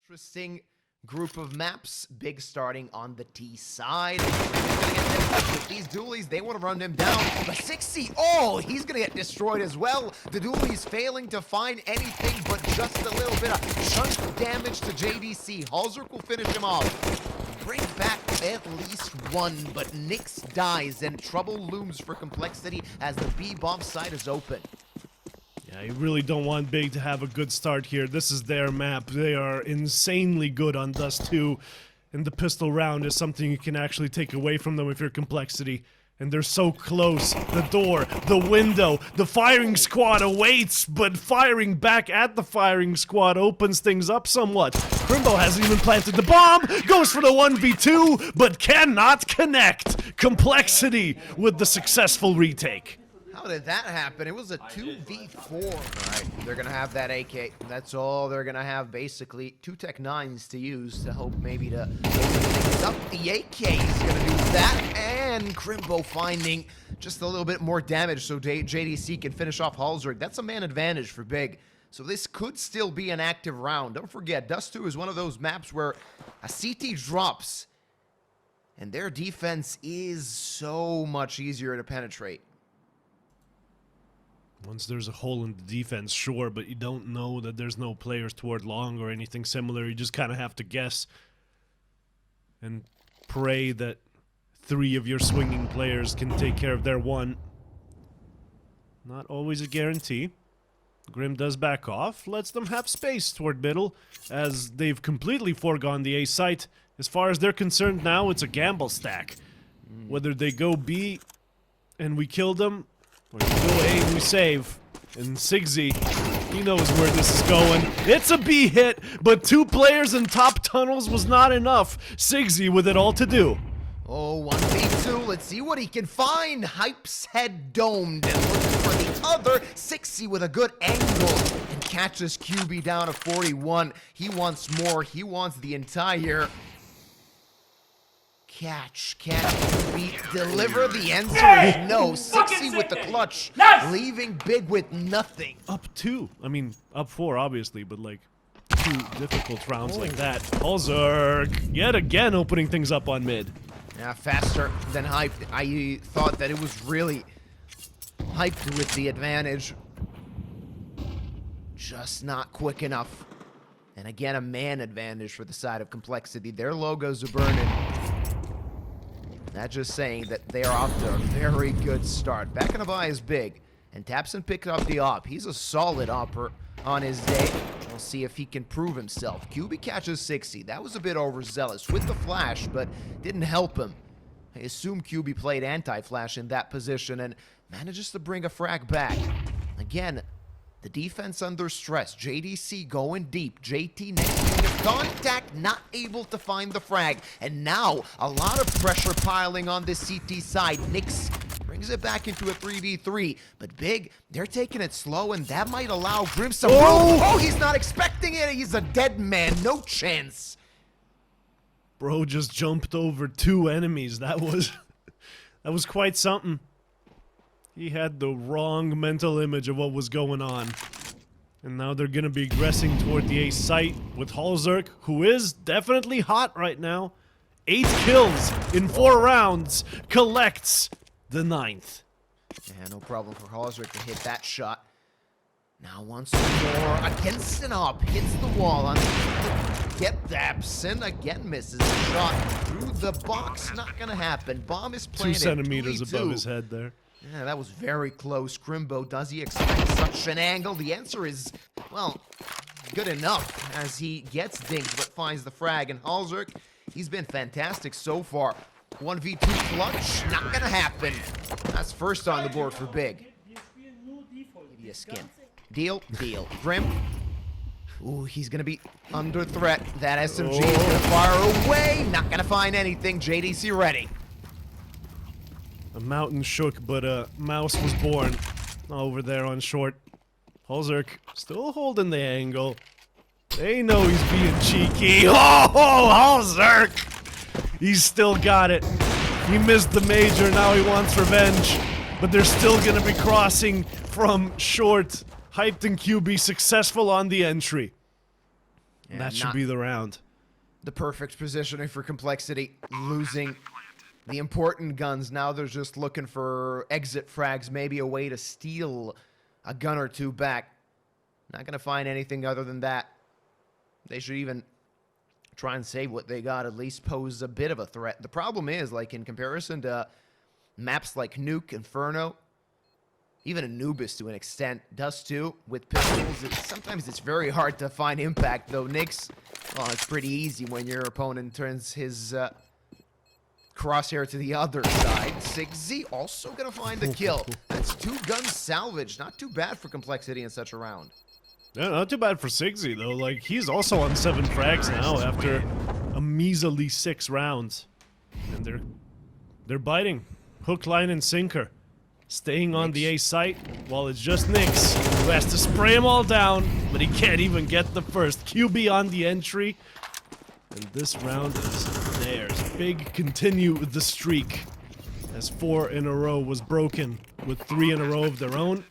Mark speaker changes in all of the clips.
Speaker 1: Interesting group of maps. Big starting on the T side. These dualies, they want to run him down. But 60, oh, he's going to get destroyed as well. The dualies failing to find anything but just a little bit of chunk damage to JDC. Halzerk will finish him off. Bring back at least one, but Nyx dies and trouble looms for Complexity as the B-bomb side is open.
Speaker 2: Yeah, you really don't want Big to have a good start here. This is their map. They are insanely good on Dust 2, and the pistol round is something you can actually take away from them if you're Complexity. And they're so close. The door, the window, the firing squad awaits, but firing back at the firing squad opens things up somewhat. Crimbo hasn't even planted the bomb, goes for the 1v2, but cannot connect. Complexity with the successful retake.
Speaker 1: How did that happen? It was a 2v4. All right, they're going to have that AK. That's all they're going to have, basically. 2 Tech 9s to use to hope maybe to open things up. The AK is going to do that, and Crimbo finding just a little bit more damage so JDC can finish off Halzerk. That's a man advantage for Big. So this could still be an active round. Don't forget, Dust 2 is one of those maps where a CT drops, and their defense is so much easier to penetrate.
Speaker 2: Once there's a hole in the defense, sure, but you don't know that there's no players toward long or anything similar. You just kind of have to guess and pray that 3 of your swinging players can take care of their one. Not always a guarantee. Grim does back off, lets them have space toward middle, as they've completely foregone the A site. As far as they're concerned now, it's a gamble stack. Whether they go B and we kill them, or we go A and we save. And Sigsy, he knows where this is going. It's a B hit, but 2 players in top tunnels was not enough. Sigsy with it all to do.
Speaker 1: Oh, 1v2, let's see what he can find. Hype's head domed and looking for the other. 60 with a good angle and catches QB down to 41. He wants more, he wants the entire catch. Can QB deliver? The answer is no. 60 with the clutch, leaving Big with nothing.
Speaker 2: Up 2. I mean, up 4 obviously, but like 2 difficult rounds like that. Halzerk yet again opening things up on mid.
Speaker 1: Yeah, faster than Hype. I thought that it was really Hyped with the advantage. Just not quick enough. And again, a man advantage for the side of Complexity. Their logos are burning. That's just saying that they are off to a very good start. Back in the buy is Big. And Tapson picked up the op. He's a solid opper on his day. We'll see if he can prove himself. QB catches 60. That was a bit overzealous with the flash, but didn't help him. I assume QB played anti-flash in that position and manages to bring a frag back. Again, the defense under stress. JDC going deep. JT next point of contact, not able to find the frag. And now, a lot of pressure piling on this CT side. Nyx brings it back into a 3v3. But Big, they're taking it slow, and that might allow Grim some room. Oh, he's not expecting it. He's a dead man. No chance.
Speaker 2: Bro just jumped over 2 enemies. That was quite something. He had the wrong mental image of what was going on. And now they're going to be aggressing toward the A site with Halzerk, who is definitely hot right now. 8 kills in 4 rounds, collects the 9th.
Speaker 1: Yeah, no problem for Halzerk to hit that shot. Now once more against an op, hits the wall on get Tapson, again misses the shot through the box. Not going to happen. Bomb is planted.
Speaker 2: 2 centimeters above his head there.
Speaker 1: Yeah, that was very close. Crimbo, does he expect such an angle? The answer is, well, good enough as he gets dinged but finds the frag. And Halzerk, he's been fantastic so far. 1v2 clutch, not gonna happen. That's first on the board for Big. Give you a skin. Deal, deal. Grim. Ooh, he's gonna be under threat. That SMG is gonna fire away. Not gonna find anything. JDC ready.
Speaker 2: A mountain shook, but a mouse was born over there on short. Halzerk still holding the angle. They know he's being cheeky. Oh, Halzerk! He's still got it. He missed the major, now he wants revenge. But they're still gonna be crossing from short. Hyped and QB successful on the entry.
Speaker 1: And
Speaker 2: that should
Speaker 1: not
Speaker 2: be the round.
Speaker 1: the perfect positioning for Complexity, losing the important guns. Now they're just looking for exit frags, maybe a way to steal a gun or two back. Not going to find anything other than that. They should even try and save what they got, at least pose a bit of a threat. The problem is, like, in comparison to maps like Nuke, Inferno, even Anubis to an extent, Dust 2 with pistols, sometimes it's very hard to find impact, though Nyx, well, it's pretty easy when your opponent turns his crosshair to the other side. 6Z also gonna find the kill. That's 2 guns salvaged. Not too bad for Complexity in such a round.
Speaker 2: Yeah, not too bad for Sigzy, though. Like, he's also on 7 frags now after a measly 6 rounds. And they're biting. Hook, line, and sinker. Staying on the A site while it's just Nyx, who has to spray them all down, but he can't even get the first. QB on the entry. And this round is theirs. Big continue the streak, as 4 in a row was broken with 3 in a row of their own.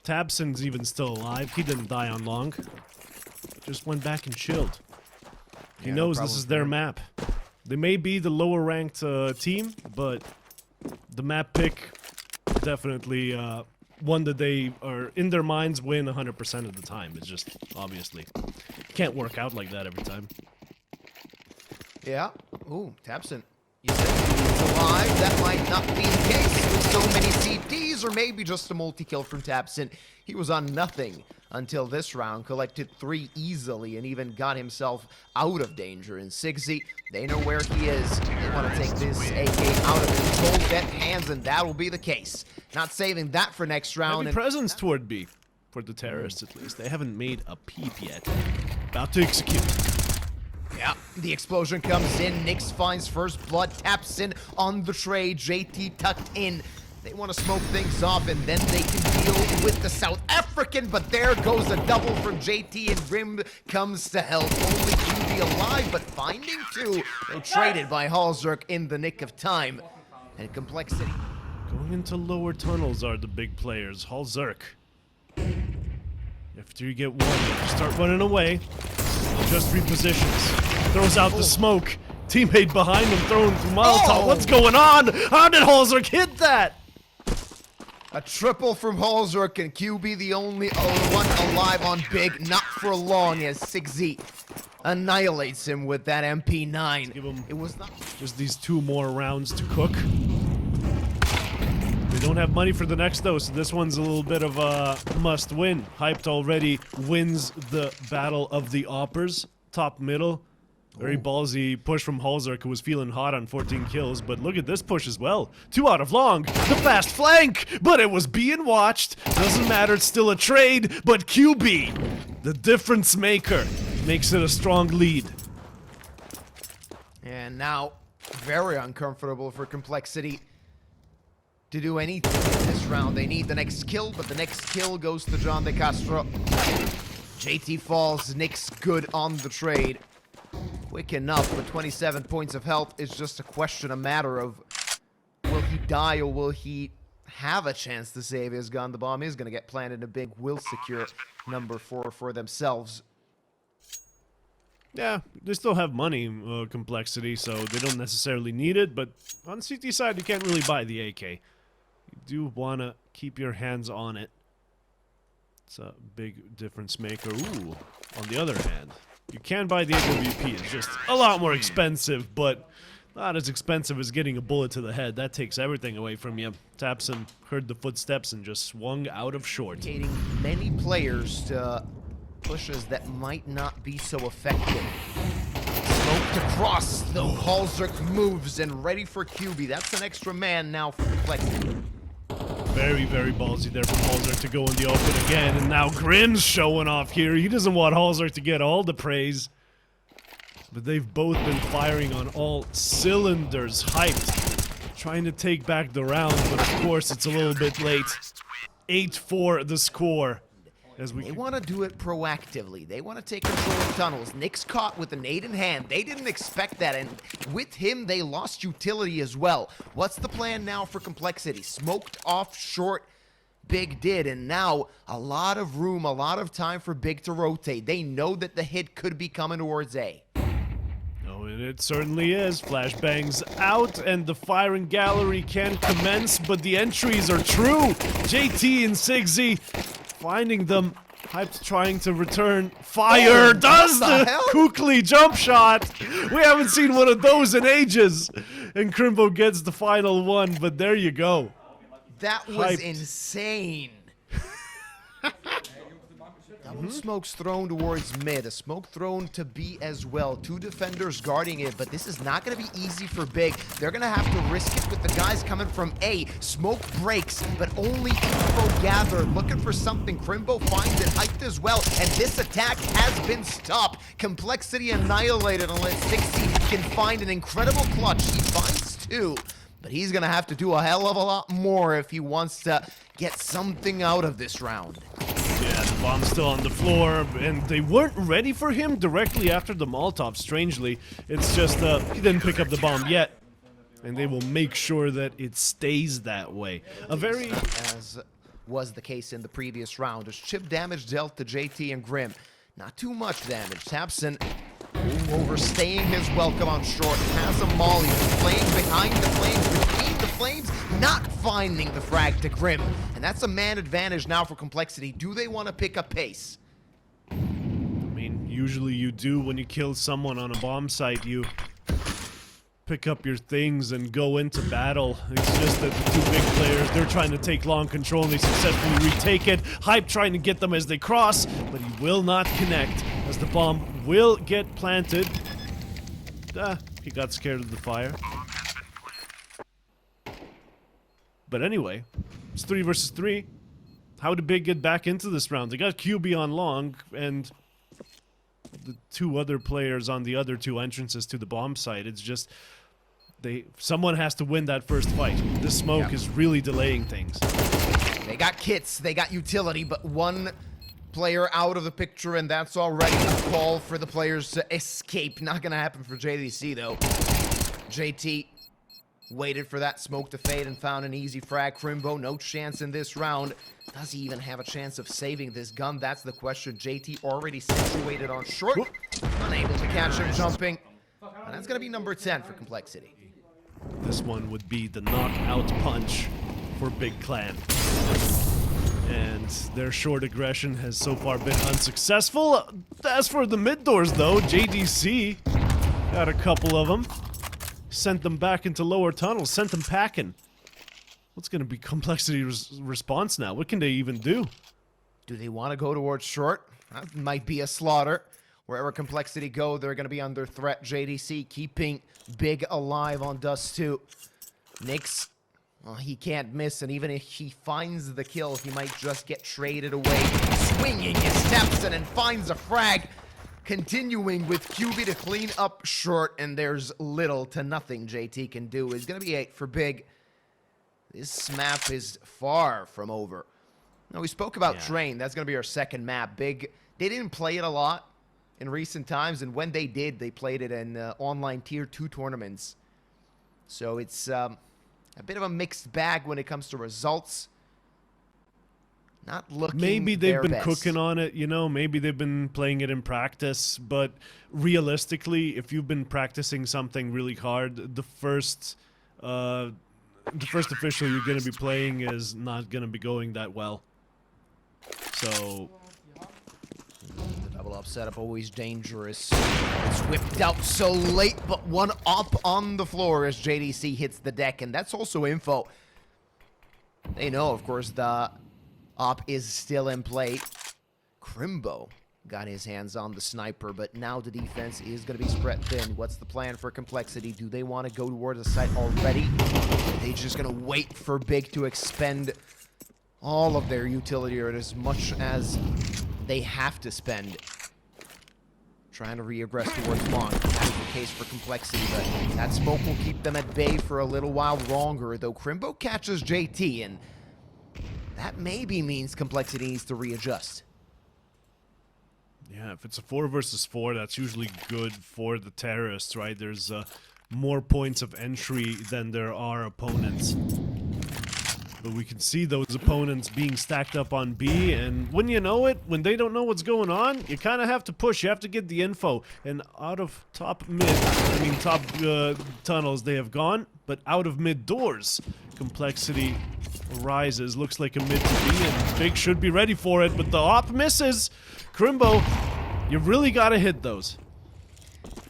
Speaker 2: Tabson's even still alive. He didn't die on long. Just went back and chilled. He knows this is their map. They may be the lower ranked team, but the map pick definitely one that they are in their minds win 100% of the time. It's just obviously can't work out like that every time.
Speaker 1: Yeah. Ooh, Tabson. You said he's alive. That might not be the case with so many CDs, or maybe just a multi-kill from Tabson. He was on nothing until this round, collected 3 easily, and even got himself out of danger. And Sigzy, they know where he is. They want to take this AK out of his cold dead hands, and that'll be the case. Not saving that for next round.
Speaker 2: Heavy presence toward B. For the terrorists, at least. They haven't made a peep yet. About to execute.
Speaker 1: Yeah, the explosion comes in. Nyx finds first blood, taps in on the tray. JT tucked in. They want to smoke things off, and then they can deal with the South African. But there goes a double from JT, and Grim comes to help. Only QB alive, but finding 2. They traded by Halzerk in the nick of time. And Complexity.
Speaker 2: Going into lower tunnels are the big players. Halzerk. After you get 1, you start running away. Just repositions. Throws out the smoke. Teammate behind him throwing through Molotov.
Speaker 1: Oh!
Speaker 2: What's going on? How did Halzerk hit that?
Speaker 1: A triple from Halzerk, and QB the only one alive on Big. Not for long, as 6Z annihilates him with that MP9.
Speaker 2: Give him
Speaker 1: It was not
Speaker 2: just these 2 more rounds to cook. They don't have money for the next, though, so this one's a little bit of a must-win. Hyped already wins the battle of the Oppers. Top middle. Very ballsy push from Halzerk, who was feeling hot on 14 kills, but look at this push as well. 2 out of long, the fast flank, but it was being watched. Doesn't matter, it's still a trade, but QB, the difference maker, makes it a strong lead.
Speaker 1: And now, very uncomfortable for Complexity to do anything in this round. They need the next kill, but the next kill goes to John De Castro. JT falls, Nyx good on the trade. Quick enough, but 27 points of health is just a question, a matter of will he die or will he have a chance to save his gun. The bomb is going to get planted, and Big will secure number 4 for themselves.
Speaker 2: Yeah, they still have money, Complexity, so they don't necessarily need it, but on the CT side, you can't really buy the AK. You do want to keep your hands on it. It's a big difference maker. Ooh, on the other hand, you can buy the AWP. It's just a lot more expensive, but not as expensive as getting a bullet to the head. That takes everything away from you. Tapson heard the footsteps and just swung out of short.
Speaker 1: Many players to pushes that might not be so effective. Smoked across, though. Halzerk moves and ready for QB. That's an extra man now for Complexity.
Speaker 2: Very, very ballsy there from Halzerk to go in the open again, and now Grim's showing off here. He doesn't want Halzerk to get all the praise, but they've both been firing on all cylinders. Hyped, trying to take back the round, but of course it's a little bit late. 8-4 the score.
Speaker 1: They want to do it proactively. They want to take control of tunnels. Nyx caught with a nade in hand. They didn't expect that, and with him, they lost utility as well. What's the plan now for Complexity? Smoked off short. Big did, and now a lot of room, a lot of time for Big to rotate. They know that the hit could be coming towards A.
Speaker 2: Oh, and it certainly is. Flashbangs out, and the firing gallery can commence, but the entries are true. JT and Sigzy finding them. Hype's trying to return. Fire does the Kukli jump shot. We haven't seen one of those in ages. And Crimbo gets the final one, but there you go.
Speaker 1: That was
Speaker 2: Hyped.
Speaker 1: insane. Double smokes thrown towards mid. A smoke thrown to B as well. Two defenders guarding it, but this is not going to be easy for Big. They're going to have to risk it with the guys coming from A. Smoke breaks, but only info gathered. Looking for something. Crimbo finds it. Hyped as well, and this attack has been stopped. Complexity annihilated unless 60 can find an incredible clutch. He finds two, but he's going to have to do a hell of a lot more if he wants to get something out of this round.
Speaker 2: Yeah, the bomb's still on the floor, and they weren't ready for him directly after the Molotov, strangely. It's just, he didn't pick up the bomb yet, and they will make sure that it stays that way.
Speaker 1: As was the case in the previous round, as chip damage dealt to JT and Grim. Not too much damage. Tapson overstaying his welcome on short. Has a molly, playing behind the flames, between the flames, not finding the frag to Grim. And that's a man advantage now for Complexity. Do they want to pick up pace?
Speaker 2: I mean, usually you do when you kill someone on a bomb site. You pick up your things and go into battle. It's just that the two big players, they're trying to take long control and they successfully retake it. Hype trying to get them as they cross, but he will not connect as the bomb will get planted. He got scared of the fire. But anyway, it's 3 versus 3. How did Big get back into this round? They got QB on long, and the two other players on the other two entrances to the bomb site. It's just someone has to win that first fight. This smoke is really delaying things.
Speaker 1: They got kits, they got utility, but one player out of the picture, and that's already a call for the players to escape. Not gonna happen for JDC though. JT waited for that smoke to fade and found an easy frag. Crimbo, no chance in this round. Does he even have a chance of saving this gun? That's the question. JT already situated on short. Unable to catch him jumping. And that's going to be number 10 for Complexity.
Speaker 2: This one would be the knockout punch for Big Clan. And their short aggression has so far been unsuccessful. As for the mid doors though, JDC got a couple of them. Sent them back into lower tunnels, sent them packing. What's going to be Complexity's response now? What can they even do?
Speaker 1: Do they want to go towards short? That might be a slaughter. Wherever Complexity go, they're going to be under threat. JDC keeping Big alive on Dust 2. Nyx, well, he can't miss, and even if he finds the kill, he might just get traded away. Swinging his steps and finds a frag. Continuing with QB to clean up short, and there's little to nothing JT can do. It's going to be 8 for Big. This map is far from over. Now, we spoke about Train. That's going to be our second map. Big, they didn't play it a lot in recent times, and when they did, they played it in online Tier 2 tournaments. So it's a bit of a mixed bag when it comes to results. Not looking
Speaker 2: Maybe they've been
Speaker 1: best.
Speaker 2: cooking on it, you know, maybe they've been playing it in practice, but realistically, if you've been practicing something really hard, the first official you're going to be playing is not going to be going that well. So
Speaker 1: the double up setup always dangerous. It's whipped out so late, but one up on the floor as JDC hits the deck, and that's also info. They know, of course, the op is still in play. Crimbo got his hands on the sniper, but now the defense is going to be spread thin. What's the plan for Complexity? Do they want to go towards the site already? Are they just going to wait for Big to expend all of their utility, or as much as they have to spend? Trying to re-aggress towards long. That is the case for Complexity, but that smoke will keep them at bay for a little while longer, though Crimbo catches JT, and that maybe means Complexity needs to readjust.
Speaker 2: yeah, if it's a 4 versus 4, that's usually good for the terrorists, right? There's more points of entry than there are opponents. But we can see those opponents being stacked up on B, and when you know it, when they don't know what's going on, you kind of have to push. You have to get the info. And out of top mid, top tunnels, they have gone, but out of mid doors, Complexity rises. Looks like a mid to B, and Big should be ready for it, but the op misses. Crimbo, you really got to hit those.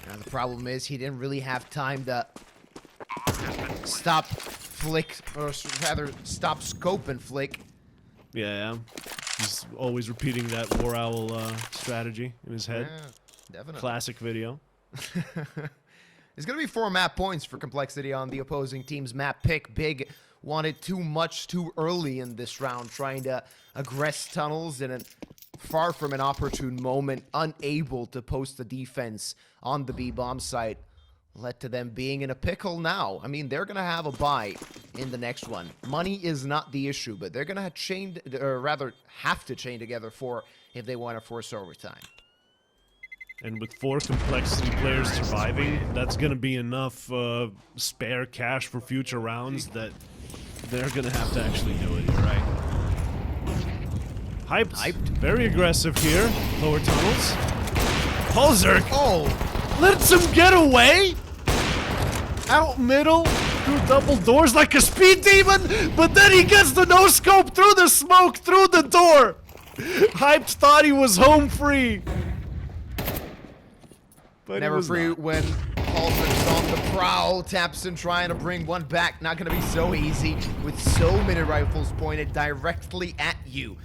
Speaker 1: Now the problem is he didn't really have time to stop flick, or rather stop scope and flick.
Speaker 2: Yeah. He's always repeating that War Owl strategy in his head.
Speaker 1: Yeah, definitely.
Speaker 2: Classic video.
Speaker 1: There's going to be 4 map points for Complexity on the opposing team's map pick. Big wanted too much too early in this round, trying to aggress tunnels in a far from an opportune moment, unable to post the defense on the B-bomb site. Led to them being in a pickle now. I mean, they're going to have a bye in the next one. Money is not the issue, but they're going to have to chain together 4 if they want to force overtime.
Speaker 2: And with 4 Complexity players surviving, that's going to be enough spare cash for future rounds that they're going to have to actually do it. You're right. Hyped. Very aggressive here. Lower tunnels. Polzerk.
Speaker 1: Oh!
Speaker 2: Lets him get away? Out middle, through double doors like a speed demon, but then he gets the no-scope through the smoke, through the door. Hyped thought he was home free. But
Speaker 1: Never free not. When Halter's on the prowl. Tapson trying to bring one back. Not going to be so easy with so many rifles pointed directly at you.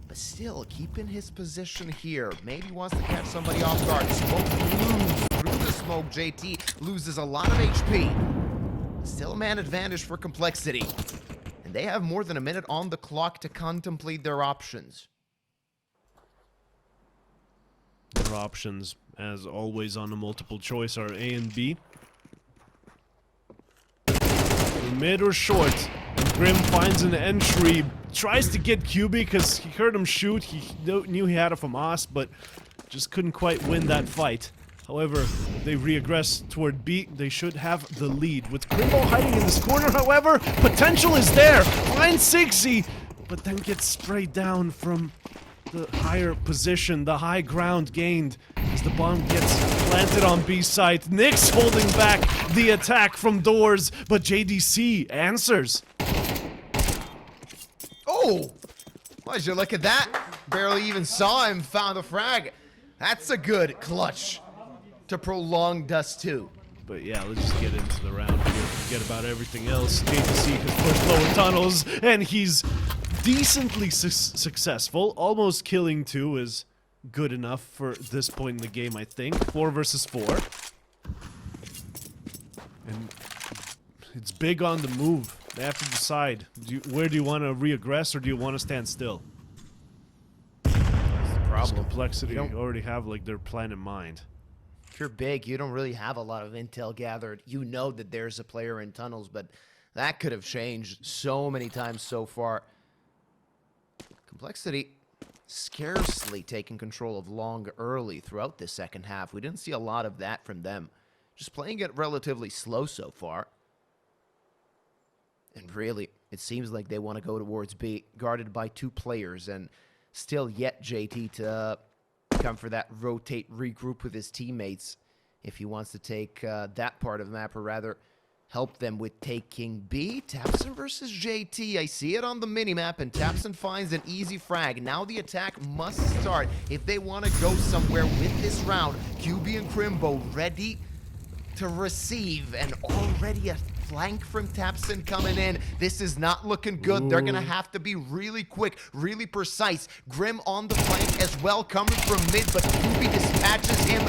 Speaker 1: But still, keeping his position here. Maybe wants to catch somebody off guard. Smoke blue through the smoke. JT loses a lot of HP. Still a man advantage for Complexity. And they have more than a minute on the clock to contemplate their options.
Speaker 2: Their options, as always on a multiple choice, are A and B. Mid or short. Grim finds an entry, tries to get QB because he heard him shoot. He knew he had it from Os, but just couldn't quite win that fight. However, they regress toward B. They should have the lead. With Crimbo hiding in this corner, however, potential is there. Finds 60, but then gets sprayed down from the higher position, the high ground gained as the bomb gets planted on B site. Nyx holding back the attack from doors, but JDC answers.
Speaker 1: Oh! Why'd you look at that? Barely even saw him, found the frag. That's a good clutch to prolong Dust 2.
Speaker 2: But yeah, let's just get into the round here. Forget about everything else. JDC has pushed lower tunnels, and he's decently successful. Almost killing 2 is good enough for this point in the game, I think. 4 versus 4. And it's big on the move. They have to decide. Where do you want to re-aggress, or do you want to stand still?
Speaker 1: That's the problem.
Speaker 2: Complexity already have like their plan in mind.
Speaker 1: If you're big, you don't really have a lot of intel gathered. You know that there's a player in tunnels, but that could have changed so many times so far. Complexity scarcely taking control of long early throughout this second half. We didn't see a lot of that from them. Just playing it relatively slow so far. And really, it seems like they want to go towards B, guarded by 2 players, and still yet JT to come for that rotate regroup with his teammates if he wants to take that part of the map, or rather help them with taking B. Tapson versus JT. I see it on the minimap, and Tapson finds an easy frag. Now the attack must start if they want to go somewhere with this round. QB and Crimbo ready to receive, and already a flank from Tapson coming in. This is not looking good. Ooh. They're gonna have to be really quick, really precise. Grim on the flank as well, coming from mid, but QB dispatches him.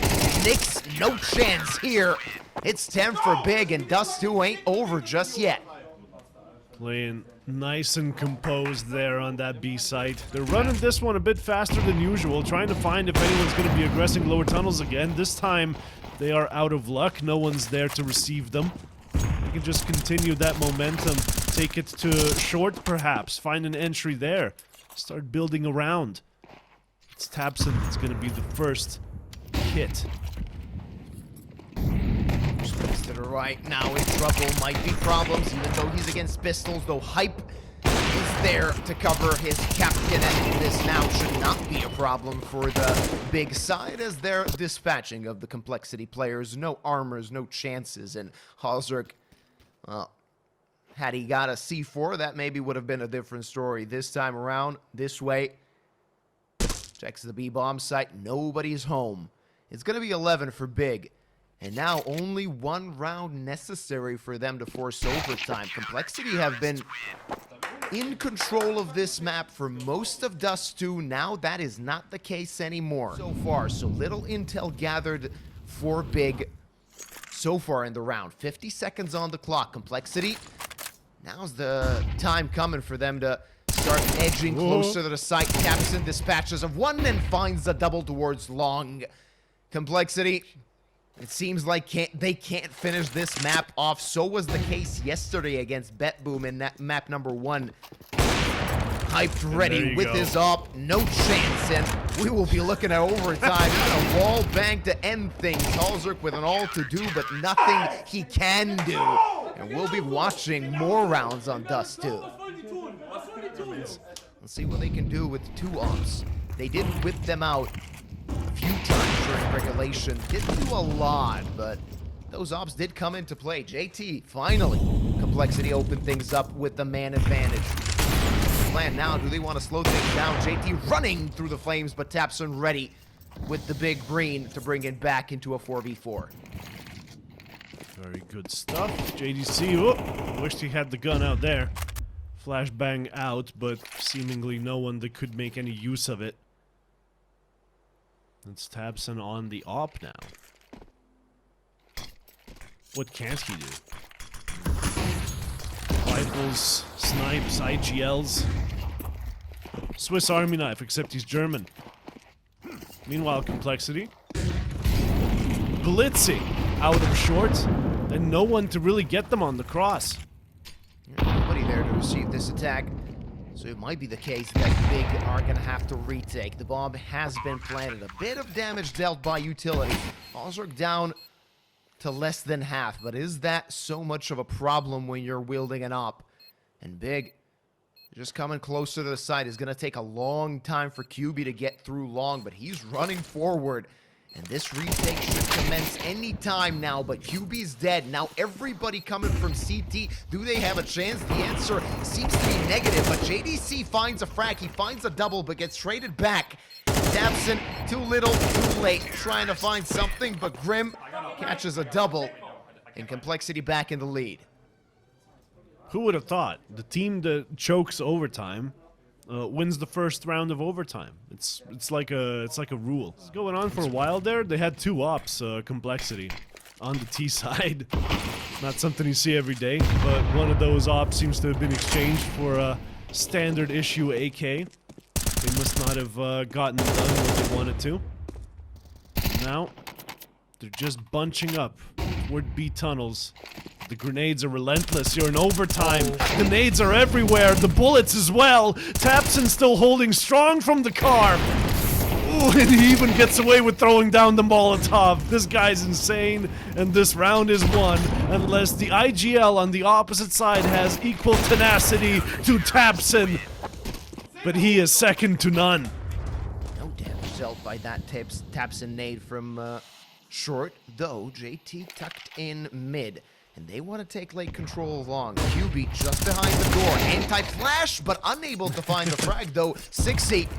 Speaker 1: Nyx, no chance here. It's 10 for Big, and Dust 2 ain't over just yet.
Speaker 2: Playing nice and composed there on that B site. They're running this one a bit faster than usual, trying to find if anyone's going to be aggressing lower tunnels again. This time, they are out of luck. No one's there to receive them. They can just continue that momentum, take it to short perhaps, find an entry there, start building around. It's Tapson that's going to be the first hit.
Speaker 1: Space to the right, now in trouble, might be problems, even though he's against pistols, though Hype is there to cover his captain, and this now should not be a problem for the big side as they're dispatching of the complexity players. No armors, no chances, and Halzerk, well, had he got a C4, that maybe would have been a different story. This time around, this way, checks the B-bomb site, nobody's home. It's going to be 11 for Big. And now only one round necessary for them to force overtime. Complexity have been in control of this map for most of Dust 2. Now that is not the case anymore so far. So little intel gathered for Big so far in the round. 50 seconds on the clock. Complexity, now's the time coming for them to start edging closer to the site. Tapson dispatches of one and finds a double towards long. Complexity, it seems like they can't finish this map off. So was the case yesterday against BetBoom in that map number 1. Hyped ready with his op, no chance, and we will be looking at overtime. Even a wall bang to end things. Halzerk with an all to do, but nothing he can do. And we'll be watching more rounds on Dust 2. Let's see what they can do with 2 ops. They did whip them out a few times during regulation. Didn't do a lot, but those ops did come into play. JT, finally, Complexity opened things up with the man advantage. Plan now, do they want to slow things down? JT running through the flames, but Tapson ready with the big green to bring it back into a 4v4.
Speaker 2: Very good stuff. JDC, oh, wished he had the gun out there. Flashbang out, but seemingly no one that could make any use of it. It's Tapson on the op now. What can't he do? Rifles, snipes, IGLs. Swiss Army knife, except he's German. Meanwhile, Complexity blitzing out of short, and no one to really get them on the cross.
Speaker 1: Nobody there to receive this attack. So it might be the case that Big are going to have to retake. The bomb has been planted. A bit of damage dealt by utility. Halzerk down to less than half. But is that so much of a problem when you're wielding an op? And Big, just coming closer to the side. Is going to take a long time for QB to get through long. But he's running forward. And this retake should commence any time now, but QB's dead. Now everybody coming from CT, do they have a chance? The answer seems to be negative, but JDC finds a frag. He finds a double, but gets traded back. Tapson, too little, too late, trying to find something, but Grim catches a double, and Complexity back in the lead.
Speaker 2: Who would have thought? The team that chokes overtime wins the first round of overtime. It's like a rule. It's going on for a while there. They had 2 ops, Complexity, on the T side. Not something you see every day, but one of those ops seems to have been exchanged for a standard issue AK. They must not have gotten done what they wanted to. Now they're just bunching up toward B tunnels. The grenades are relentless. You're in overtime. The nades are everywhere. The bullets as well. Tapson still holding strong from the car. Ooh, and he even gets away with throwing down the Molotov. This guy's insane, and this round is won unless the IGL on the opposite side has equal tenacity to Tapson. But he is second to none.
Speaker 1: No damage dealt by that Tapson nade from short, though JT tucked in mid. And they want to take late control along. QB just behind the door. Anti-flash, but unable to find the frag, though. 60.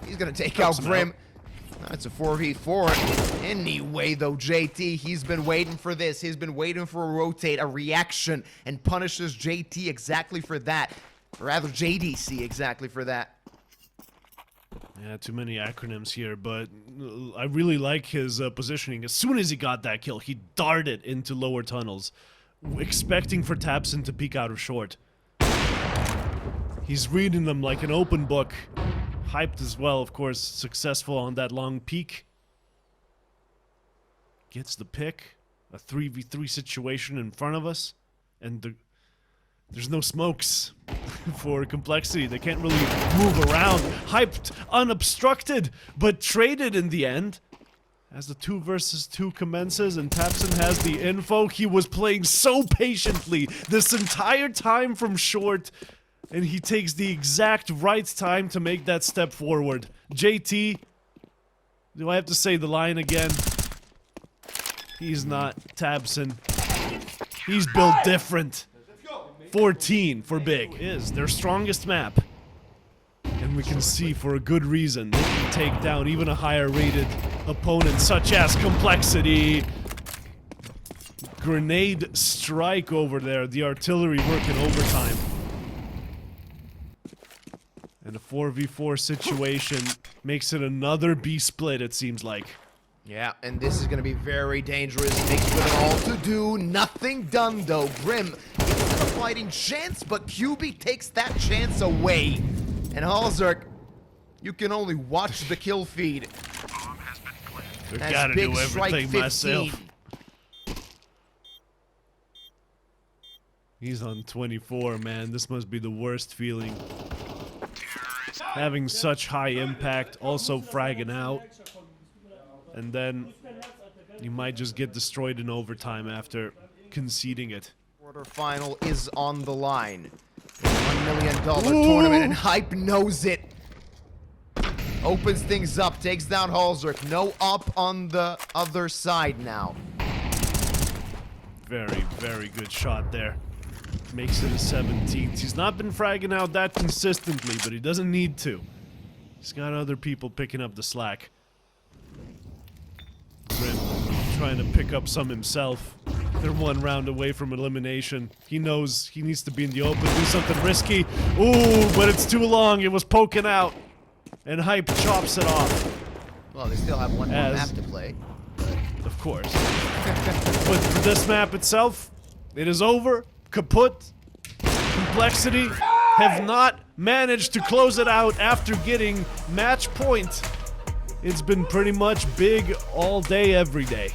Speaker 1: He's going to take out Grim. That's a 4v4. Anyway, though, JT, he's been waiting for this. He's been waiting for a rotate, a reaction, and punishes JT exactly for that. Or rather, JDC exactly for that.
Speaker 2: Yeah, too many acronyms here, but I really like his positioning. As soon as he got that kill, he darted into lower tunnels, expecting for Tapson to peek out of short. He's reading them like an open book. Hyped as well, of course, successful on that long peek. Gets the pick. A 3v3 situation in front of us, and there's no smokes for Complexity. They can't really move around. Hyped, unobstructed, but traded in the end. As the 2 versus 2 commences and Tapson has the info, he was playing so patiently this entire time from short. and he takes the exact right time to make that step forward. JT, do I have to say the line again? He's not Tabson. He's built different. 14 for Big is their strongest map. And we can see for a good reason they can take down even a higher rated opponent such as Complexity. Grenade strike over there, the artillery working overtime. And a 4v4 situation makes it another B split, it seems like.
Speaker 1: Yeah, and this is going to be very dangerous. Nick's with it all to do. Nothing done, though. Grim gives him a fighting chance, but QB takes that chance away. And Halzerk, you can only watch the kill feed.
Speaker 2: I gotta do everything myself. He's on 24, man. This must be the worst feeling. Having such high impact, also fragging out. And then you might just get destroyed in overtime after conceding it.
Speaker 1: Quarterfinal is on the line. $1 million tournament, and Hype knows it. Opens things up, takes down Halzerk. No up on the other side now.
Speaker 2: Very, very good shot there. Makes it a 17th. He's not been fragging out that consistently, but he doesn't need to. He's got other people picking up the slack. Grim trying to pick up some himself. They're one round away from elimination. He knows he needs to be in the open, do something risky. Ooh, but it's too long. It was poking out. And Hype chops it off.
Speaker 1: Well, they still have one more map to play.
Speaker 2: Of course. But for this map itself, it is over. Kaput. Complexity have not managed to close it out after getting match point. It's been pretty much Big all day, every day.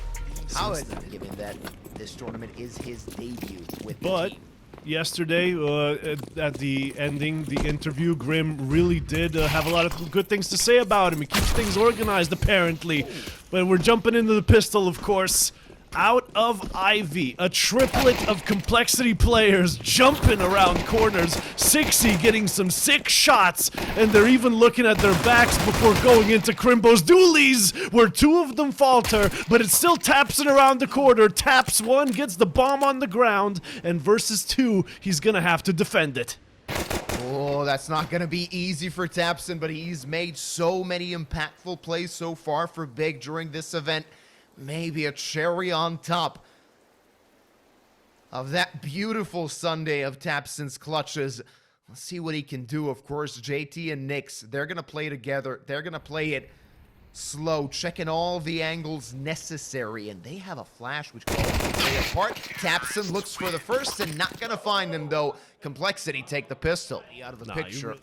Speaker 1: How is it, given that this tournament is his debut with the
Speaker 2: But
Speaker 1: team?
Speaker 2: yesterday, at the ending, the interview, Grim really did have a lot of good things to say about him. He keeps things organized, apparently. But we're jumping into the pistol, of course. Out of Ivy, a triplet of Complexity players jumping around corners. Sixy getting some sick shots, and they're even looking at their backs before going into Crimbo's dualies, where two of them falter, but it still taps it around the corner. Taps one, gets the bomb on the ground, and versus two, he's gonna have to defend it.
Speaker 1: Oh, that's not going to be easy for Tapson, but he's made so many impactful plays so far for Big during this event. Maybe a cherry on top of that beautiful Sunday of Tapson's clutches. Let's see what he can do. Of course, JT and Nyx, they're going to play together. They're going to play it slow, checking all the angles necessary. And they have a flash which can play apart. Tapson looks for the first and not going to find him, though. Complexity take the pistol. Out of the picture.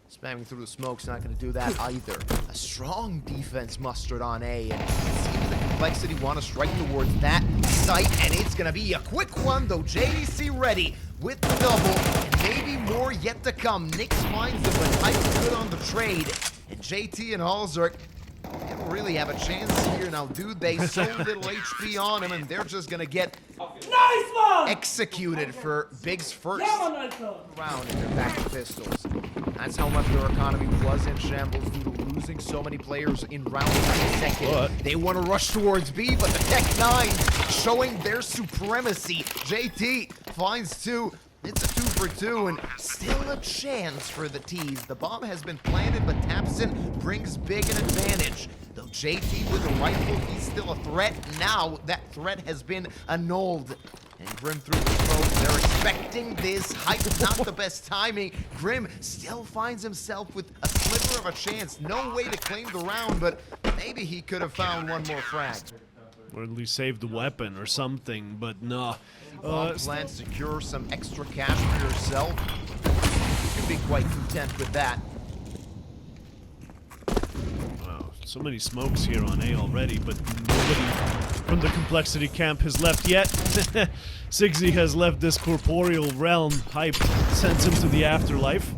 Speaker 1: Spamming through the smoke's not going to do that either. A strong defense mustered on A, and see the Complexity want to strike towards that site, and it's going to be a quick one, though. JDC ready with the double, and maybe more yet to come. Nyx finds him, but Hype's good on the trade, and JT and Halzerk, they don't really have a chance here now, dude. They so little HP on him, and they're just going to get executed for Big's first round in their back to pistols. That's how much their economy was in shambles due to losing so many players in round second. They want to rush towards B, but the Tech 9s showing their supremacy. JT finds two. It's a 2 for 2, and still a chance for the T's. The bomb has been planted, but Tapson brings Big an advantage. Though JT with a rifle, he's still a threat. Now that threat has been annulled. And Grim through the smoke. They're expecting this. Hype, not the best timing. Grim still finds himself with a sliver of a chance. No way to claim the round, but maybe he could have found one more frag.
Speaker 2: Or at least save the weapon or something, but no.
Speaker 1: Plan, secure some extra cash for yourself. You can be quite content with that.
Speaker 2: Wow, so many smokes here on A already, but nobody from the Complexity camp has left yet. Sigzy has left this corporeal realm. Hype sends him to the afterlife.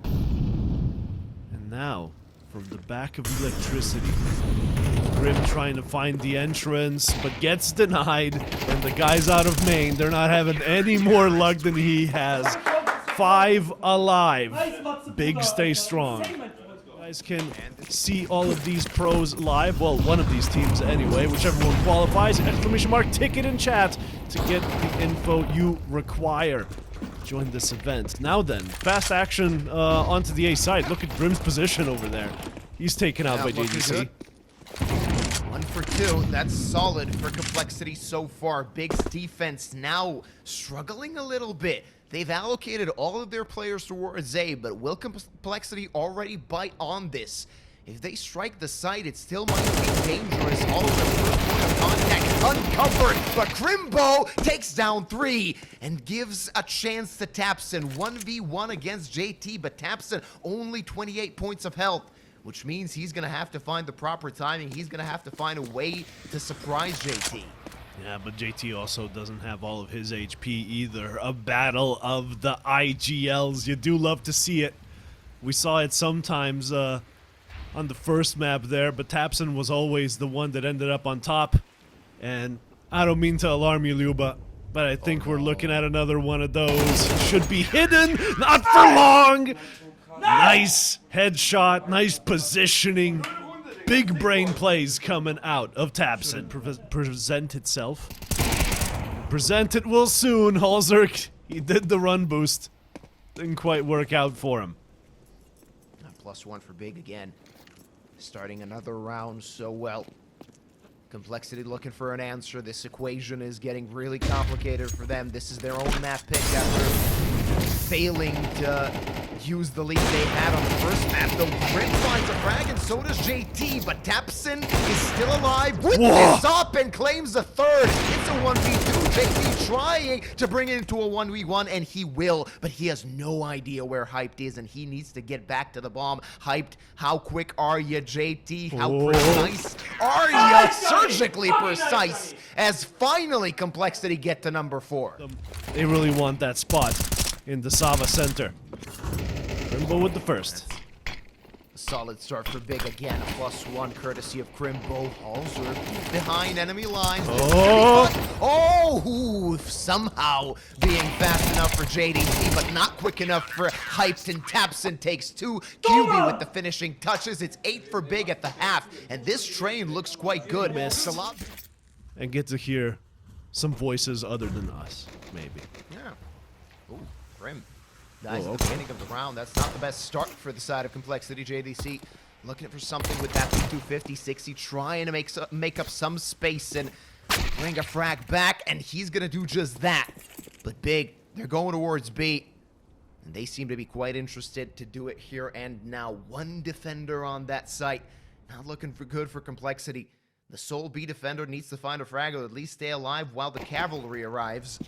Speaker 2: And now, from the back of electricity, Grim trying to find the entrance, but gets denied. And the guys out of main, they're not having any more luck than he has. 5 alive. Big stay strong. You guys can see all of these pros live. Well, one of these teams anyway, whichever one qualifies. Exclamation mark ticket in chat to get the info you require. Join this event. Now then, fast action onto the A side. Look at Grim's position over there. He's taken out by JDC.
Speaker 1: 1 for 2. That's solid for Complexity so far. Big's defense now struggling a little bit. They've allocated all of their players towards A, but will Complexity already bite on this? If they strike the site, it still might be dangerous. All of the first point of contact uncovered, but Crimbo takes down 3 and gives a chance to Tapson. 1v1 against JT, but Tapson only 28 points of health, which means he's going to have to find the proper timing. He's going to have to find a way to surprise JT.
Speaker 2: Yeah, but JT also doesn't have all of his HP either. A battle of the IGLs. You do love to see it. We saw it sometimes on the first map there, but Tapson was always the one that ended up on top. And I don't mean to alarm you, Luba, but I think we're looking at another one of those. Should be hidden, not for long! Nice headshot, nice positioning. Big brain plays coming out of Tapson. Present itself. Present it will soon, Halzerk. He did the run boost. Didn't quite work out for him.
Speaker 1: +1 for Big again. Starting another round so well. Complexity looking for an answer. This equation is getting really complicated for them. This is their own map pick after failing to use the lead they had on the first map. Though Grim finds a frag and so does JT, but Tapson is still alive with this up and claims a third. It's a 1v2. JT trying to bring it into a 1v1, and he will, but he has no idea where Hyped is, and he needs to get back to the bomb. Hyped, how quick are you, JT? How precise are you? Surgically precise, as finally Complexity get to number 4.
Speaker 2: They really want that spot in the Sava center. Crimbo with the first.
Speaker 1: A solid start for Big again. A +1 courtesy of Crimbo. Also behind enemy lines. Oh, somehow being fast enough for JDC, but not quick enough for Hyped, and Tapson takes 2. QB with the finishing touches. It's 8 for Big at the half, and this train looks quite good.
Speaker 2: Missed. And get to hear some voices other than us, maybe.
Speaker 1: Yeah. Ooh, Grim. Nice at the beginning of the round. That's not the best start for the side of Complexity. JDC looking for something with that 250, 60, trying to make up some space and bring a frag back, and he's going to do just that. But Big, they're going towards B, and they seem to be quite interested to do it here and now. 1 defender on that site. Not looking for good for Complexity. The sole B defender needs to find a frag or at least stay alive while the cavalry arrives.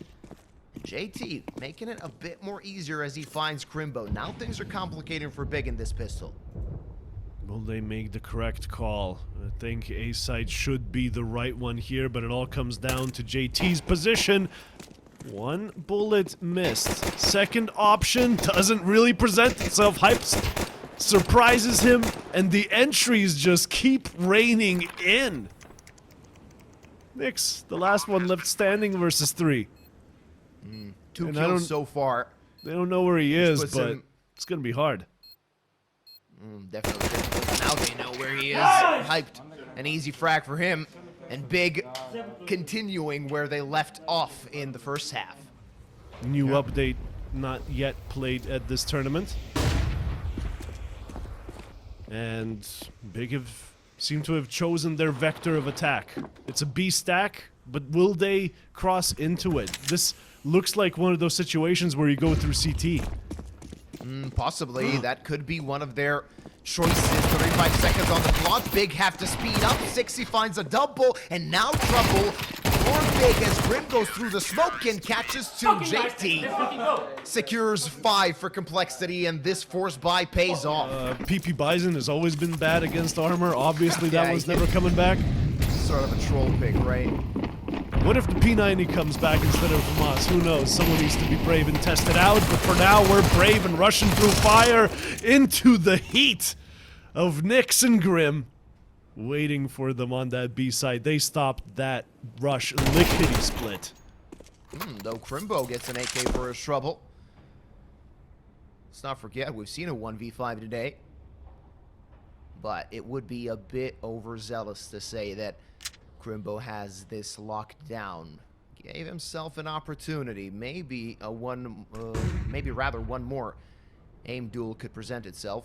Speaker 1: JT making it a bit more easier as he finds Crimbo. Now things are complicating for Big in this pistol.
Speaker 2: Will they make the correct call? I think A side should be the right one here, but it all comes down to JT's position. 1 bullet missed. Second option doesn't really present itself. Hypes surprises him, and the entries just keep raining in. Nix, the last one left standing versus 3.
Speaker 1: 2 kills so far.
Speaker 2: They don't know where he is, but it's gonna be hard.
Speaker 1: Definitely difficult. Now they know where he is. Hyped. An easy frag for him. And Big continuing where they left off in the first half.
Speaker 2: New update not yet played at this tournament. And Big seem to have chosen their vector of attack. It's a B stack, but will they cross into it? This looks like one of those situations where you go through CT.
Speaker 1: Possibly. That could be one of their choices. 35 seconds on the clock. Big have to speed up. 60 finds a double, and now trouble for Big as Grim goes through the smoke and catches 2. JT secures 5 for Complexity, and this force buy pays off.
Speaker 2: PP Bison has always been bad against armor. Obviously, that one's never coming back.
Speaker 1: Sort of a troll pick, right?
Speaker 2: What if the P90 comes back instead of Hamas? Who knows? Someone needs to be brave and test it out. But for now, we're brave and rushing through fire into the heat of Nyx and Grim. Waiting for them on that B side. They stopped that rush lickety split.
Speaker 1: Though Crimbo gets an AK for his trouble. Let's not forget, we've seen a 1v5 today. But it would be a bit overzealous to say that Crimbo has this locked down. Gave himself an opportunity. Maybe one more aim duel could present itself.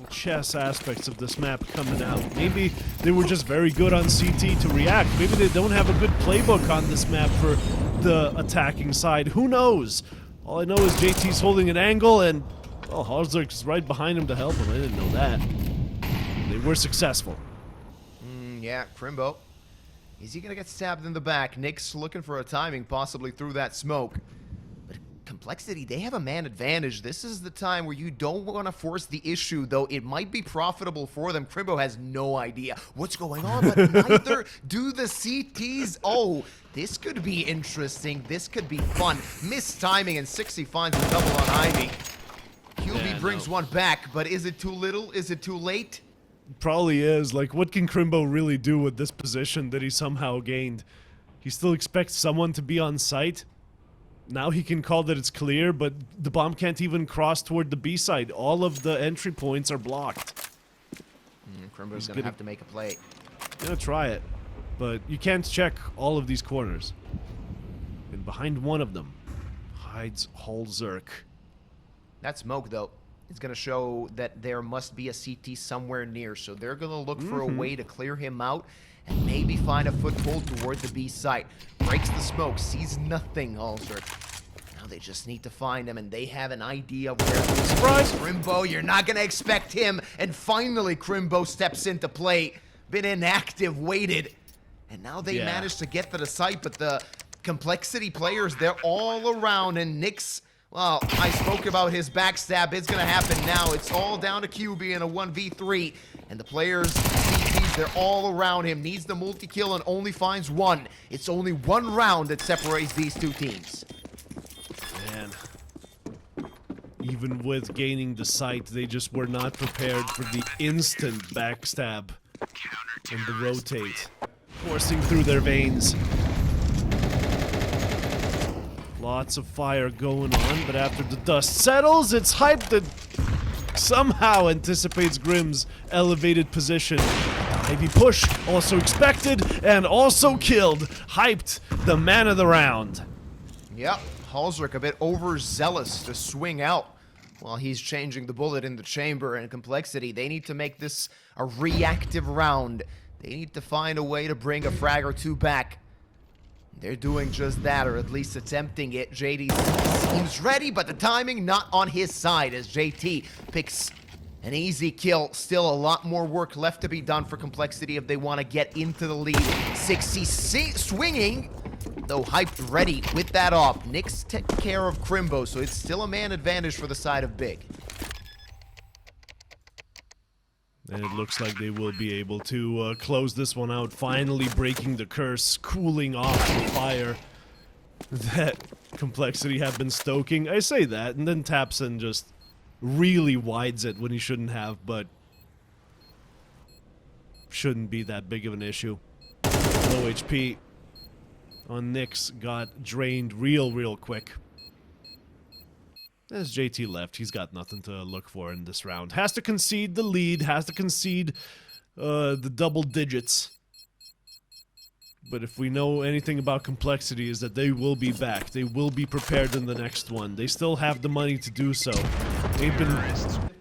Speaker 2: Chess aspects of this map coming out. Maybe they were just very good on CT to react. Maybe they don't have a good playbook on this map for the attacking side. Who knows? All I know is JT's holding an angle and, well, Halzerk's right behind him to help him. I didn't know that. They were successful.
Speaker 1: Yeah, Crimbo. Is he going to get stabbed in the back? Nick's looking for a timing, possibly through that smoke. But Complexity, they have a man advantage. This is the time where you don't want to force the issue, though it might be profitable for them. Crimbo has no idea what's going on, but neither do the CTs. Oh, this could be interesting. This could be fun. Missed timing, and 60 finds a double on Ivy. QB brings one back, but is it too little? Is it too late?
Speaker 2: Probably is. Like, what can Crimbo really do with this position that he somehow gained? He still expects someone to be on site. Now he can call that it's clear, but the bomb can't even cross toward the B side. All of the entry points are blocked.
Speaker 1: Crimbo's gonna have to make a play.
Speaker 2: Gonna try it, but you can't check all of these corners. And behind one of them hides Halzerk.
Speaker 1: That smoke, though, is going to show that there must be a CT somewhere near, so they're going to look for a way to clear him out and maybe find a foothold toward the B site. Breaks the smoke, sees nothing, Halzerk. Now they just need to find him, and they have an idea of where to surprise Crimbo. You're not going to expect him, and finally Crimbo steps into play. Been inactive, waited, and now they managed to get to the site, but the Complexity players, they're all around, and Nick's, well, I spoke about his backstab. It's going to happen now. It's all down to QB in a 1v3. And the players, CTs, they're all around him. Needs the multi-kill and only finds one. It's only one round that separates these two teams.
Speaker 2: Man. Even with gaining the site, they just were not prepared for the instant backstab and the rotate. Coursing through their veins. Lots of fire going on, but after the dust settles, it's Hype that somehow anticipates Grim's elevated position. Ivy push, also expected, and also killed. Hyped, the man of the round.
Speaker 1: Yep, Halzerk a bit overzealous to swing out while he's changing the bullet in the chamber. And Complexity, they need to make this a reactive round. They need to find a way to bring a frag or two back. They're doing just that, or at least attempting it. JD seems ready, but the timing not on his side as JT picks an easy kill. Still a lot more work left to be done for Complexity if they want to get into the lead. 60 swinging, though Hyped ready with that off. Nick's take care of Crimbo, so it's still a man advantage for the side of Big.
Speaker 2: And it looks like they will be able to close this one out, finally breaking the curse, cooling off the fire that Complexity have been stoking. I say that, and then Tapson just really wides it when he shouldn't have, but shouldn't be that big of an issue. Low HP on Nyx got drained real quick. As JT left, he's got nothing to look for in this round. Has to concede the lead, has to concede the double digits. But if we know anything about Complexity is that they will be back. They will be prepared in the next one. They still have the money to do so. They've been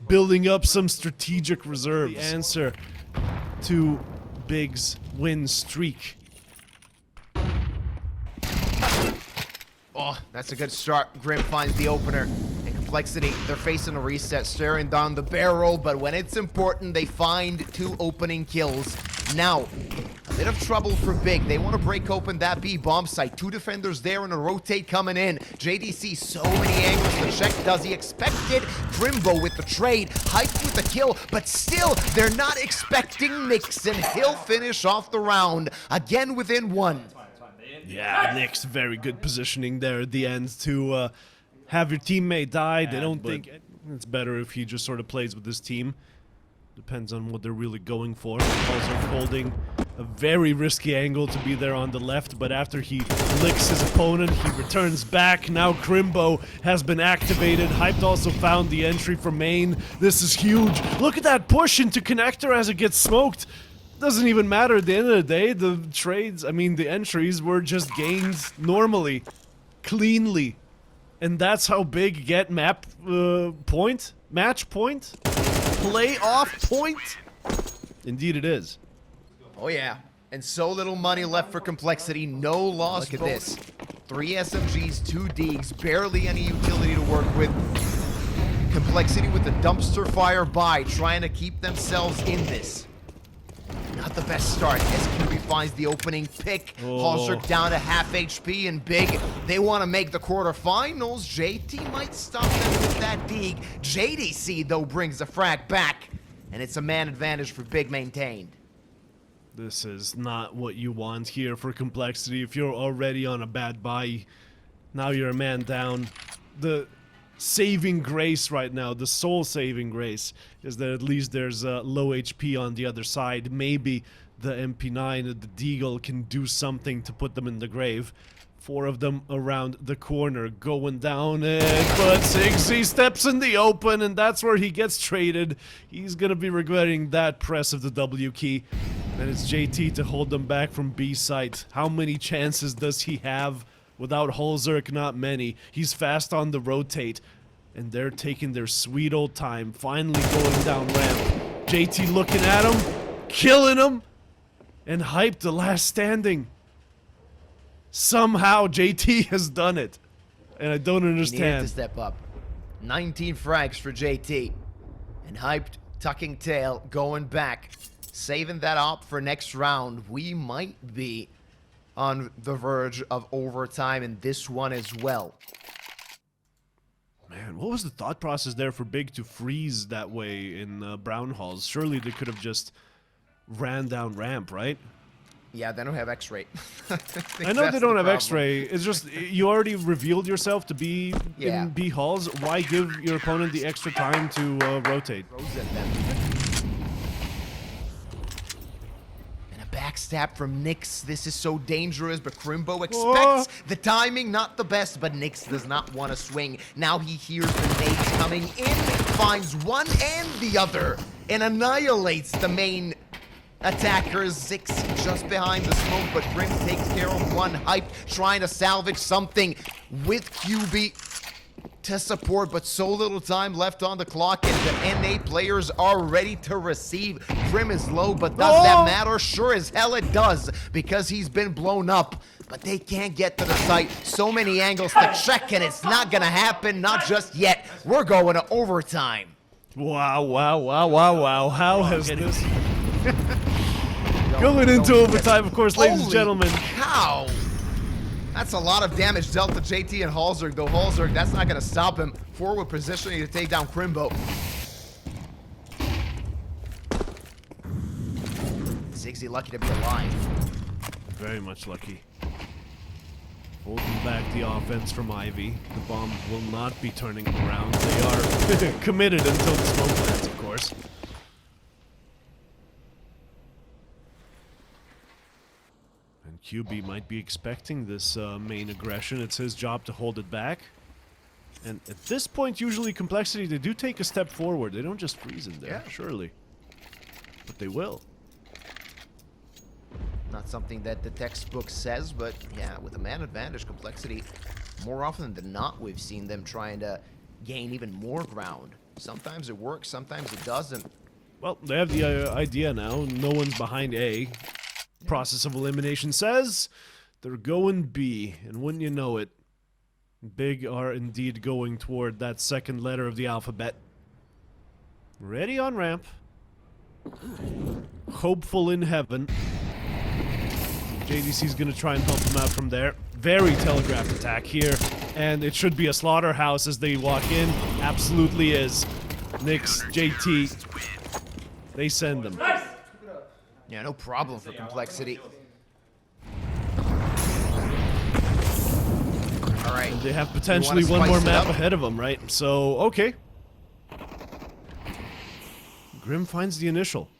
Speaker 2: building up some strategic reserves. The answer to Big's win streak.
Speaker 1: Oh, that's a good start. Grim finds the opener. And Complexity, they're facing a reset, staring down the barrel, but when it's important, they find two opening kills. Now, a bit of trouble for Big. They want to break open that B bomb site. Two defenders there and a rotate coming in. JDC, so many angles to check. Does he expect it? Crimbo with the trade. Hyped with the kill, but still, they're not expecting Nyx, and he'll finish off the round. Again within one.
Speaker 2: Yeah, Nyx, very good positioning there at the end to have your teammate die. They don't think it's better if he just sort of plays with his team. Depends on what they're really going for. Also holding A very risky angle to be there on the left, but after he licks his opponent, he returns back. Now Crimbo has been activated. Hyped also found the entry for main. This is huge. Look at that push into connector as it gets smoked. Doesn't even matter at the end of the day. The trades, I mean, the entries were just gains normally, cleanly. And that's how big get map point, match point, playoff point. Indeed it is.
Speaker 1: Oh yeah, and so little money left for Complexity, no loss. Look at this. 3 SMGs, 2 Deegs, barely any utility to work with. Complexity with the dumpster fire buy, trying to keep themselves in this. Not the best start. SQB finds the opening pick. Halsberg down to half HP and Big. They want to make the quarterfinals. JT might stop them with that Deeg. JDC, though, brings the frag back. And it's a man advantage for Big maintained.
Speaker 2: This is not what you want here for Complexity. If you're already on a bad buy, now you're a man down. The saving grace right now, the sole saving grace, is that at least there's low HP on the other side. Maybe the MP9 and the Deagle can do something to put them in the grave. 4 of them around the corner going down, but Sigzy steps in the open, and that's where he gets traded. He's gonna be regretting that press of the W key. And it's JT to hold them back from B site. How many chances does he have? Without Holzerk, not many. He's fast on the rotate. And they're taking their sweet old time, finally going down ramp. JT looking at him, killing him, and Hype the last standing. Somehow JT has done it. And I don't understand.
Speaker 1: He needed to step up. 19 frags for JT. And Hyped, tucking tail, going back. Saving that op for next round. We might be on the verge of overtime in this one as well.
Speaker 2: Man, what was the thought process there for Big to freeze that way in Brown Halls? Surely they could have just ran down ramp, right?
Speaker 1: Yeah, they don't have X-ray.
Speaker 2: I know they don't have X-ray. It's just, you already revealed yourself to be in B halls. Why give your opponent the extra time to rotate?
Speaker 1: Backstab from Nyx. This is so dangerous, but Crimbo expects the timing, not the best, but Nyx does not want to swing. Now he hears the nades coming in, finds one and the other, and annihilates the main attackers. Zix just behind the smoke, but Grim takes care of one. Hype trying to salvage something with QB to support, but so little time left on the clock, and the NA players are ready to receive. Grim is low, but does that matter? Sure as hell it does, because he's been blown up, but they can't get to the site. So many angles to check, and it's not gonna happen, not just yet. We're going to overtime.
Speaker 2: Wow, wow, wow, wow, wow. How has this... Going into overtime, of course, ladies and gentlemen.
Speaker 1: How? That's a lot of damage dealt to JT and Halzerg, though Halzerg, that's not going to stop him. Forward positioning to take down Crimbo. Zigzy lucky to be alive.
Speaker 2: Very much lucky. Holding back the offense from Ivy. The bomb will not be turning around. They are committed until the smoke lands, of course. QB might be expecting this main aggression. It's his job to hold it back. And at this point, usually Complexity, they do take a step forward. They don't just freeze in there, surely. But they will.
Speaker 1: Not something that the textbook says, but yeah, with a man advantage, Complexity, more often than not, we've seen them trying to gain even more ground. Sometimes it works, sometimes it doesn't.
Speaker 2: Well, they have the idea now. No one's behind A. Process of elimination says they're going B, and wouldn't you know it, Big are indeed going toward that second letter of the alphabet. Ready on ramp. Hopeful in heaven. JDC's gonna try and help them out from there. Very telegraphed attack here, and it should be a slaughterhouse as they walk in. Absolutely is. Nyx, JT, they send them.
Speaker 1: Yeah, no problem for Complexity. All right.
Speaker 2: And they have potentially one more map ahead of them, right? So, okay. Grim finds the initial.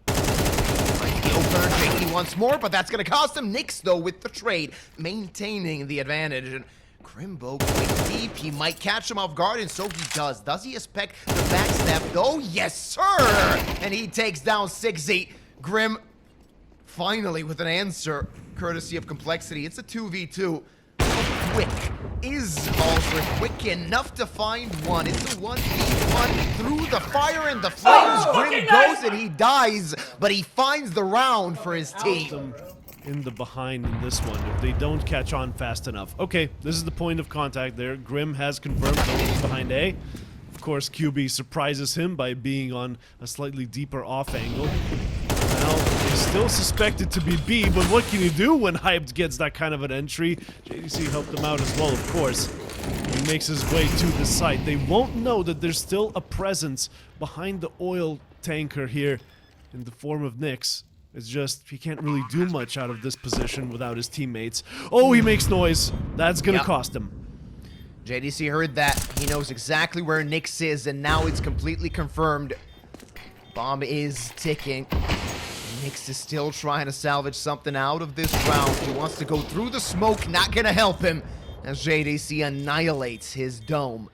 Speaker 1: The opener corner. JT once more, but that's going to cost him. Nyx, though, with the trade, maintaining the advantage. And Crimbo going deep. He might catch him off guard, and so he does. Does he expect the backstab, though? Yes, sir! And he takes down 6-8. Grim, finally, with an answer, courtesy of Complexity. It's a 2v2. How quick is Halsrick? Quick enough to find one. It's a 1v1 through the fire and the flames. Grim goes and he dies, but he finds the round for his team.
Speaker 2: In the behind in this one if they don't catch on fast enough. Okay, this is the point of contact there. Grim has confirmed that he's behind A. Of course, QB surprises him by being on a slightly deeper off angle. Now, he's still suspected to be B, but what can you do when Hyped gets that kind of an entry? JDC helped him out as well, of course. He makes his way to the site. They won't know that there's still a presence behind the oil tanker here in the form of Nyx. It's just, he can't really do much out of this position without his teammates. Oh, he makes noise. That's gonna cost him.
Speaker 1: JDC heard that. He knows exactly where Nyx is, and now it's completely confirmed. Bomb is ticking. Nyx is still trying to salvage something out of this round. He wants to go through the smoke, not gonna help him, as JDC annihilates his dome.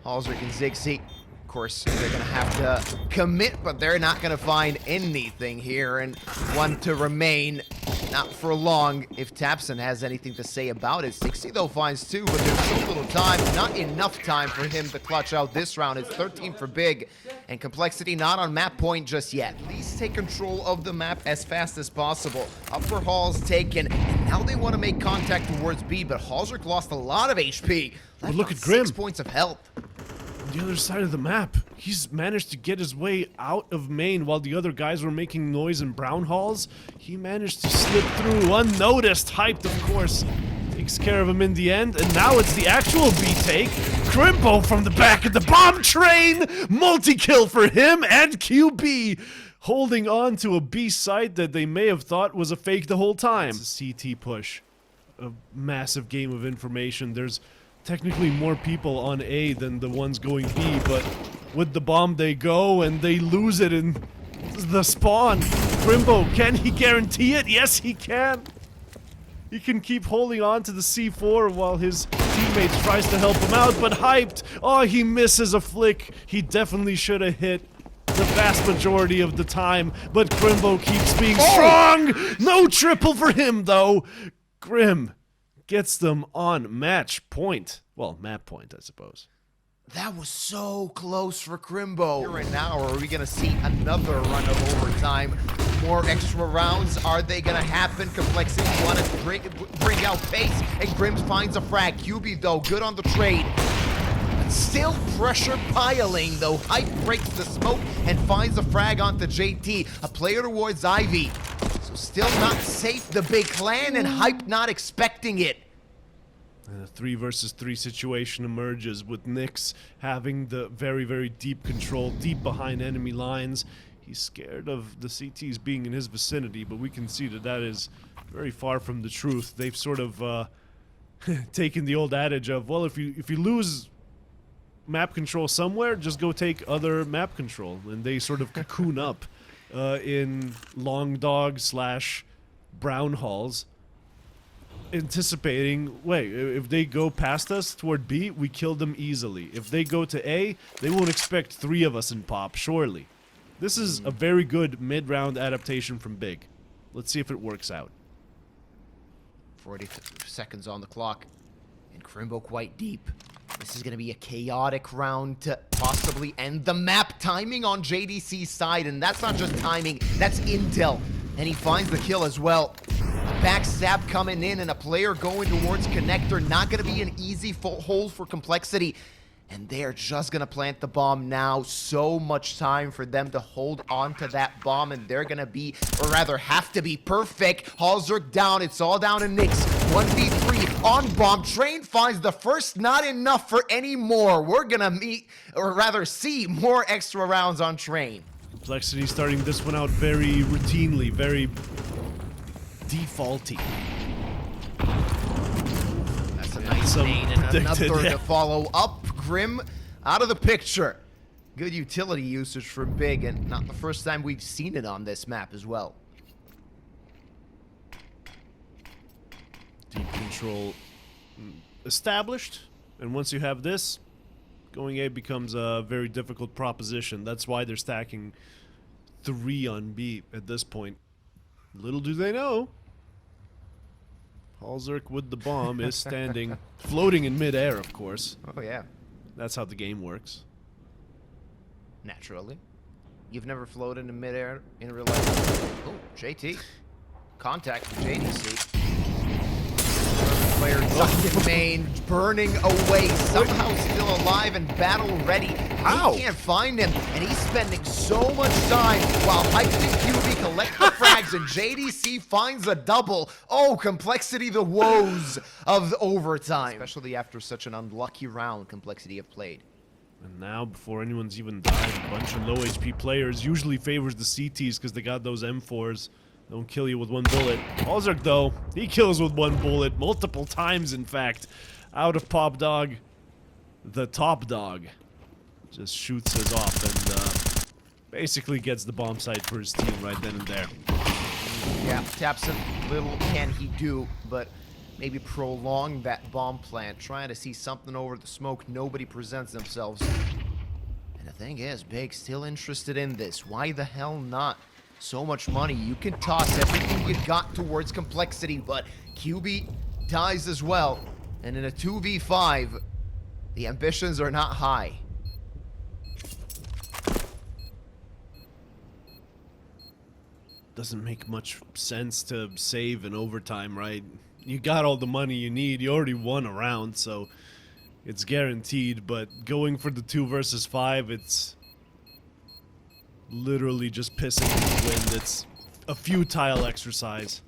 Speaker 1: Halsrick and Ziggsy, of course, they're gonna have to commit, but they're not gonna find anything here, and one to remain. Not for long, if Tapson has anything to say about it. 60, though, finds 2, but there's so little time. Not enough time for him to clutch out this round. It's 13 for Big, and Complexity not on map point just yet. At least take control of the map as fast as possible. Upper Hall's taken, and now they want to make contact towards B, but Halsrick lost a lot of HP.
Speaker 2: But look at Grim.
Speaker 1: 6 points of health.
Speaker 2: The other side of the map, he's managed to get his way out of main while the other guys were making noise in brown halls. He managed to slip through unnoticed. Hyped, of course, takes care of him in the end, and now it's the actual B take. Crimbo from the back of the bomb train, multi-kill for him and QB, holding on to a B site that they may have thought was a fake the whole time. It's a CT push, a massive game of information. There's technically more people on A than the ones going B, but with the bomb they go and they lose it in the spawn. Crimbo, can he guarantee it? Yes, he can. He can keep holding on to the C4 while his teammates tries to help him out, but Hyped, oh, he misses a flick. He definitely should have hit the vast majority of the time, but Crimbo keeps being strong. No triple for him, though. Grim gets them on match point. Well, map point, I suppose.
Speaker 1: That was so close for Crimbo. Here and now, are we going to see another run of overtime? More extra rounds, are they going to happen? Complexity want to bring out pace, and Grim finds a frag. QB, though, good on the trade. But still pressure piling, though. Hype breaks the smoke and finds a frag onto JT. A player towards Ivy. So still not safe, the big clan, and Hype not expecting it.
Speaker 2: And a 3 versus 3 situation emerges with Nyx having the very, very deep control, deep behind enemy lines. He's scared of the CTs being in his vicinity, but we can see that that is very far from the truth. They've sort of taken the old adage of, well, if you lose map control somewhere, just go take other map control. And they sort of cocoon up in long dog / brown halls, anticipating, wait, if they go past us toward B, we kill them easily. If they go to A, they won't expect 3 of us in pop, surely. This is a very good mid-round adaptation from Big. Let's see if it works out.
Speaker 1: 40 seconds on the clock, and Crimbo quite deep. This is going to be a chaotic round to possibly end the map. Timing on JDC's side, and that's not just timing, that's intel. And he finds the kill as well. A backstab coming in and a player going towards connector. Not going to be an easy hold for Complexity. And they're just going to plant the bomb now. So much time for them to hold on to that bomb. And they're going to be, or rather have to be, perfect. Halsrick down. It's all down to Nyx. 1v3 on bomb. Train finds the first. Not enough for any more. We're going to meet, or rather see, more extra rounds on Train.
Speaker 2: Complexity starting this one out very routinely, very defaulty.
Speaker 1: That's a nice nade and another to follow up. Grim out of the picture. Good utility usage from Big, and not the first time we've seen it on this map as well.
Speaker 2: control established, and once you have this, going A becomes a very difficult proposition. That's why they're stacking 3 on B at this point. Little do they know, Halzerk with the bomb is standing, floating in midair, of course.
Speaker 1: Oh, yeah.
Speaker 2: That's how the game works.
Speaker 1: Naturally. You've never floated in midair in real life? Oh, JT. Contact with JDC. Player tucked in main, burning away, somehow still alive and battle ready.
Speaker 2: How?
Speaker 1: He can't find him, and he's spending so much time while Hyped and QB collect the frags, and JDC finds a double. Oh, Complexity, the woes of overtime. Especially after such an unlucky round Complexity have played.
Speaker 2: And now, before anyone's even died, a bunch of low HP players usually favors the CTs because they got those M4s. Don't kill you with 1 bullet. Halzerk, though, he kills with 1 bullet, multiple times, in fact. Out of Pop Dog, the top dog just shoots us off and basically gets the bomb site for his team right then and there.
Speaker 1: Yeah, Tapson, little can he do, but maybe prolong that bomb plant, trying to see something over the smoke. Nobody presents themselves. And the thing is, Big still interested in this. Why the hell not? So much money. You can toss everything you got towards Complexity, but QB dies as well. And in a 2v5, the ambitions are not high.
Speaker 2: Doesn't make much sense to save in overtime, right? You got all the money you need. You already won a round, so it's guaranteed. But going for the 2 versus 5, it's literally just pissing in the wind. It's a futile exercise.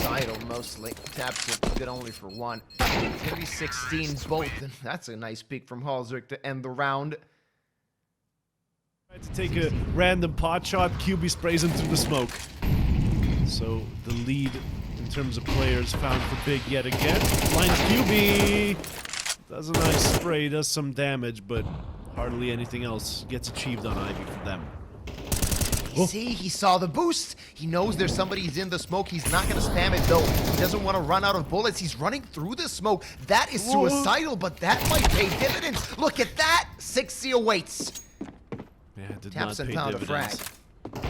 Speaker 1: Sidle mostly. Taps it good only for 1. It's gonna be 16 both, and that's a nice peek from Halzerk to end the round.
Speaker 2: Tried to take a random pot shot, QB sprays him through the smoke. So the lead in terms of players found for Big yet again. Blinds QB! Does a nice spray, does some damage, but hardly anything else gets achieved on Ivy for them.
Speaker 1: See, he saw the boost. He knows there's somebody who's in the smoke. He's not going to spam it, though. He doesn't want to run out of bullets. He's running through the smoke. That is suicidal, but that might pay dividends. Look at that. 60 awaits.
Speaker 2: Yeah, did
Speaker 1: Taps
Speaker 2: not
Speaker 1: and
Speaker 2: pay
Speaker 1: pound a
Speaker 2: dividends.
Speaker 1: frag.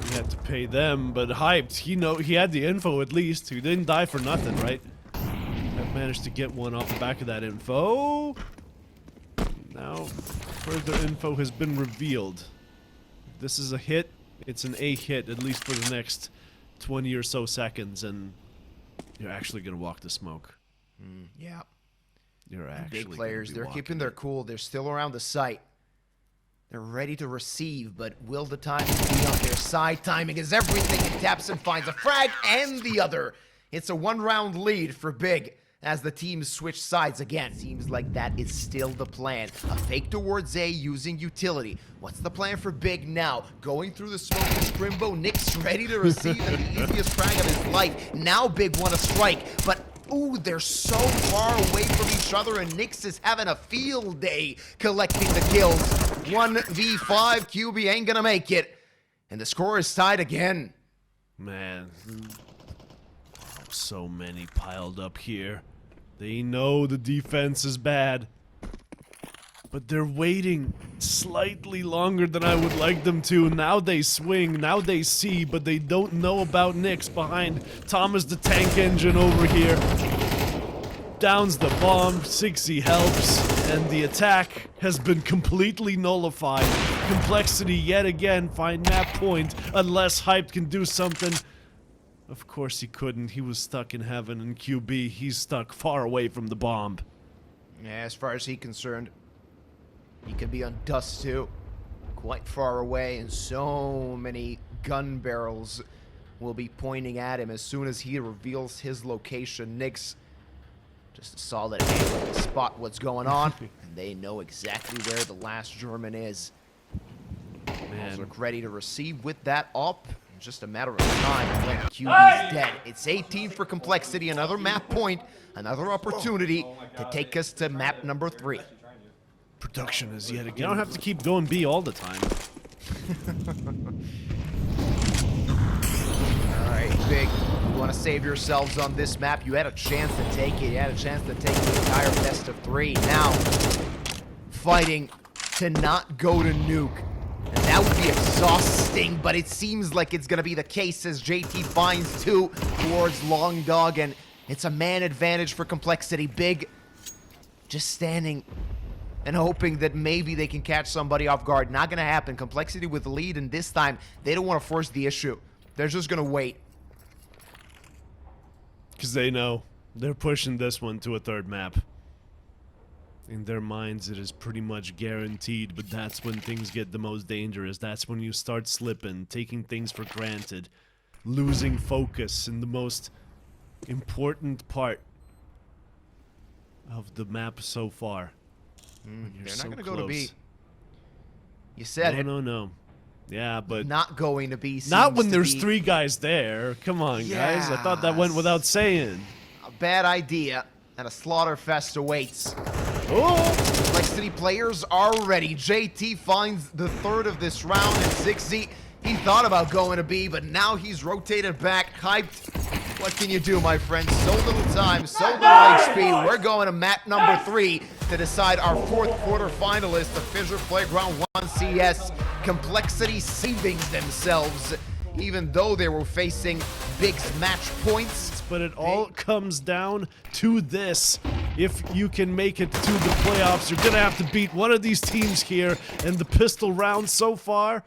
Speaker 2: He had to pay them, but Hyped, he had the info at least. He didn't die for nothing, right? I've managed to get one off the back of that info. Now, further info has been revealed. This is a hit. It's an A hit, at least for the next 20 or so seconds, and you're actually going to walk the smoke.
Speaker 1: Yeah.
Speaker 2: You're actually
Speaker 1: Big players,
Speaker 2: gonna be
Speaker 1: they're keeping their cool. They're still around the site. They're ready to receive, but will the timing be on their side? Timing is everything, and Tapson finds a frag and the other. It's a 1-round lead for Big as the teams switch sides again. Seems like that is still the plan. A fake towards A using utility. What's the plan for Big now? Going through the smoke with Scrimbo. Nick's ready to receive the easiest frag of his life. Now Big want to strike, but ooh, they're so far away from each other, and Nyx is having a field day collecting the kills. 1v5, QB ain't gonna make it. And the score is tied again.
Speaker 2: Man, so many piled up here. They know the defense is bad, but they're waiting slightly longer than I would like them to. Now they swing, now they see, but they don't know about Nyx behind Thomas the Tank Engine over here. Downs the bomb, Sixy helps, and the attack has been completely nullified. Complexity yet again find map point unless Hyped can do something. Of course he couldn't. He was stuck in heaven, and QB, he's stuck far away from the bomb.
Speaker 1: Yeah, as far as he's concerned, he could be on dust too. Quite far away, and so many gun barrels will be pointing at him as soon as he reveals his location. Nyx just a solid able to spot what's going on, and they know exactly where the last German is.
Speaker 2: Man.
Speaker 1: Look ready to receive with that up. Just a matter of time when QB's dead. It's 18 for Complexity, another map point, another opportunity to take us to map number 3.
Speaker 2: Production is yet again. You don't have to keep going B all the time.
Speaker 1: All right, Big. You want to save yourselves on this map. You had a chance to take it. You had a chance to take the entire best of 3. Now, fighting to not go to Nuke. And that would be exhausting, but it seems like it's going to be the case as JT finds 2 towards Long Dog, and it's a man advantage for Complexity. Big just standing and hoping that maybe they can catch somebody off guard. Not going to happen. Complexity with the lead, and this time, they don't want to force the issue. They're just going to wait.
Speaker 2: Because they know they're pushing this one to a 3rd map. In their minds, it is pretty much guaranteed, but that's when things get the most dangerous. That's when you start slipping, taking things for granted, losing focus in the most important part of the map so far.
Speaker 1: They're not going to go to B. You said it.
Speaker 2: No. Yeah, but
Speaker 1: not going to be.
Speaker 2: Not when there's 3 guys there. Come on, guys. I thought that went without saying.
Speaker 1: A bad idea, and a slaughterfest awaits.
Speaker 2: Oh!
Speaker 1: Complexity players are ready. JT finds the 3rd of this round, and 6Z, he thought about going to B, but now he's rotated back, hyped. What can you do, my friend? So little time, so little HP. We're going to map number 3 to decide our 4th quarter finalist, the FISSURE Playground 1 CS. Complexity saving themselves, even though they were facing big match points.
Speaker 2: But it all comes down to this. If you can make it to the playoffs, you're gonna have to beat one of these teams here. And the pistol round so far,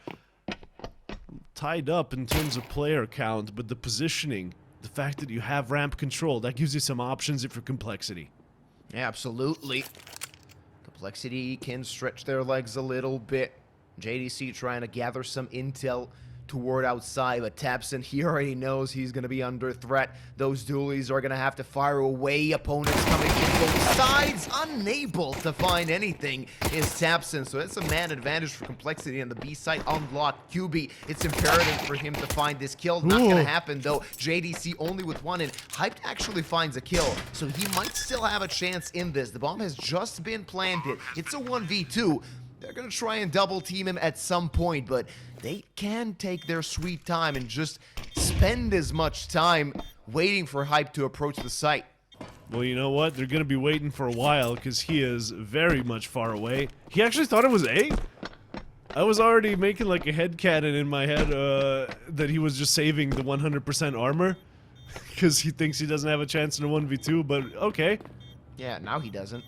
Speaker 2: tied up in terms of player count, but the positioning, the fact that you have ramp control, that gives you some options if you're Complexity.
Speaker 1: Yeah, absolutely. Complexity can stretch their legs a little bit. JDC trying to gather some intel toward outside, but Tapson, he already knows he's going to be under threat. Those dualies are going to have to fire away. Opponents coming from both sides, unable to find anything is Tapson, so it's a man advantage for Complexity, and the B site unlocked. QB, it's imperative for him to find this kill. Not going to happen though. JDC only with 1, and Hyped actually finds a kill, so he might still have a chance in this. The bomb has just been planted. It's a 1v2. They're going to try and double team him at some point, but they can take their sweet time and just spend as much time waiting for Hype to approach the site.
Speaker 2: Well, you know what? They're going to be waiting for a while because he is very much far away. He actually thought it was A? I was already making like a headcanon in my head that he was just saving the 100% armor because he thinks he doesn't have a chance in a 1v2, but okay.
Speaker 1: Yeah, now he doesn't.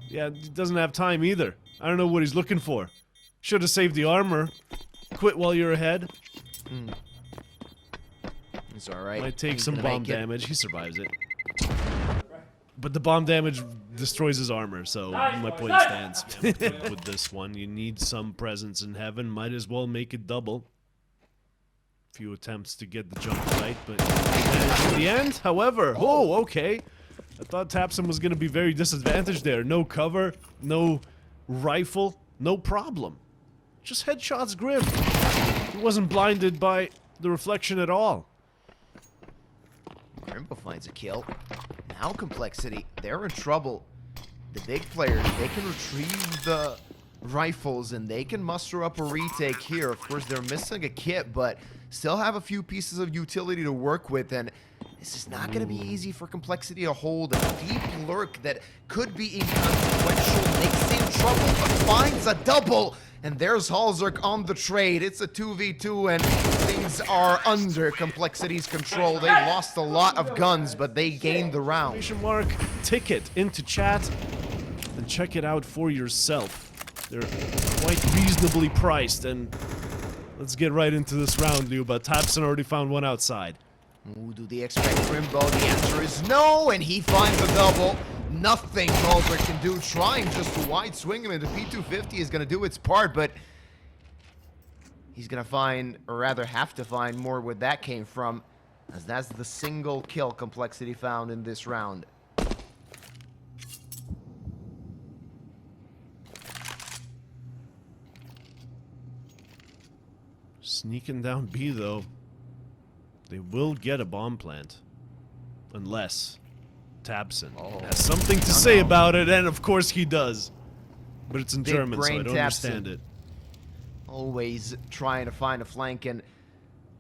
Speaker 2: Yeah, he doesn't have time either. I don't know what he's looking for. Should have saved the armor. Quit while you're ahead.
Speaker 1: It's alright.
Speaker 2: Might take some bomb damage. He survives it. But the bomb damage destroys his armor, so my point stands. With this one, you need some presence in heaven. Might as well make it double. Few attempts to get the jump right, but in the end, however, okay. I thought Tapson was going to be very disadvantaged there. No cover, no rifle, no problem. Just headshots Grim. He wasn't blinded by the reflection at all.
Speaker 1: Grimbo finds a kill. Now Complexity, they're in trouble. The big players, they can retrieve the rifles and they can muster up a retake here. Of course, they're missing a kit, but still have a few pieces of utility to work with, and this is not going to be easy for Complexity to hold. A deep lurk that could be inconsequential makes in trouble, but finds a double. And there's Halzerk on the trade. It's a 2v2, and things are under Complexity's control. They lost a lot of guns, but they gained the round.
Speaker 2: Mark ticket into chat and check it out for yourself. They're quite reasonably priced, and let's get right into this round, Lou. But Tapson already found one outside.
Speaker 1: Ooh, do they expect Grimbo? The answer is no, and he finds a double. Nothing Halzerk can do. Trying just to wide swing him into P250 is going to do its part, but he's going to find, or rather have to find, more where that came from, as that's the single kill Complexity found in this round.
Speaker 2: Sneaking down B, though. They will get a bomb plant. Unless Tapson has something to say about it, and of course he does. But it's in German, so I don't understand it.
Speaker 1: Always trying to find a flank, and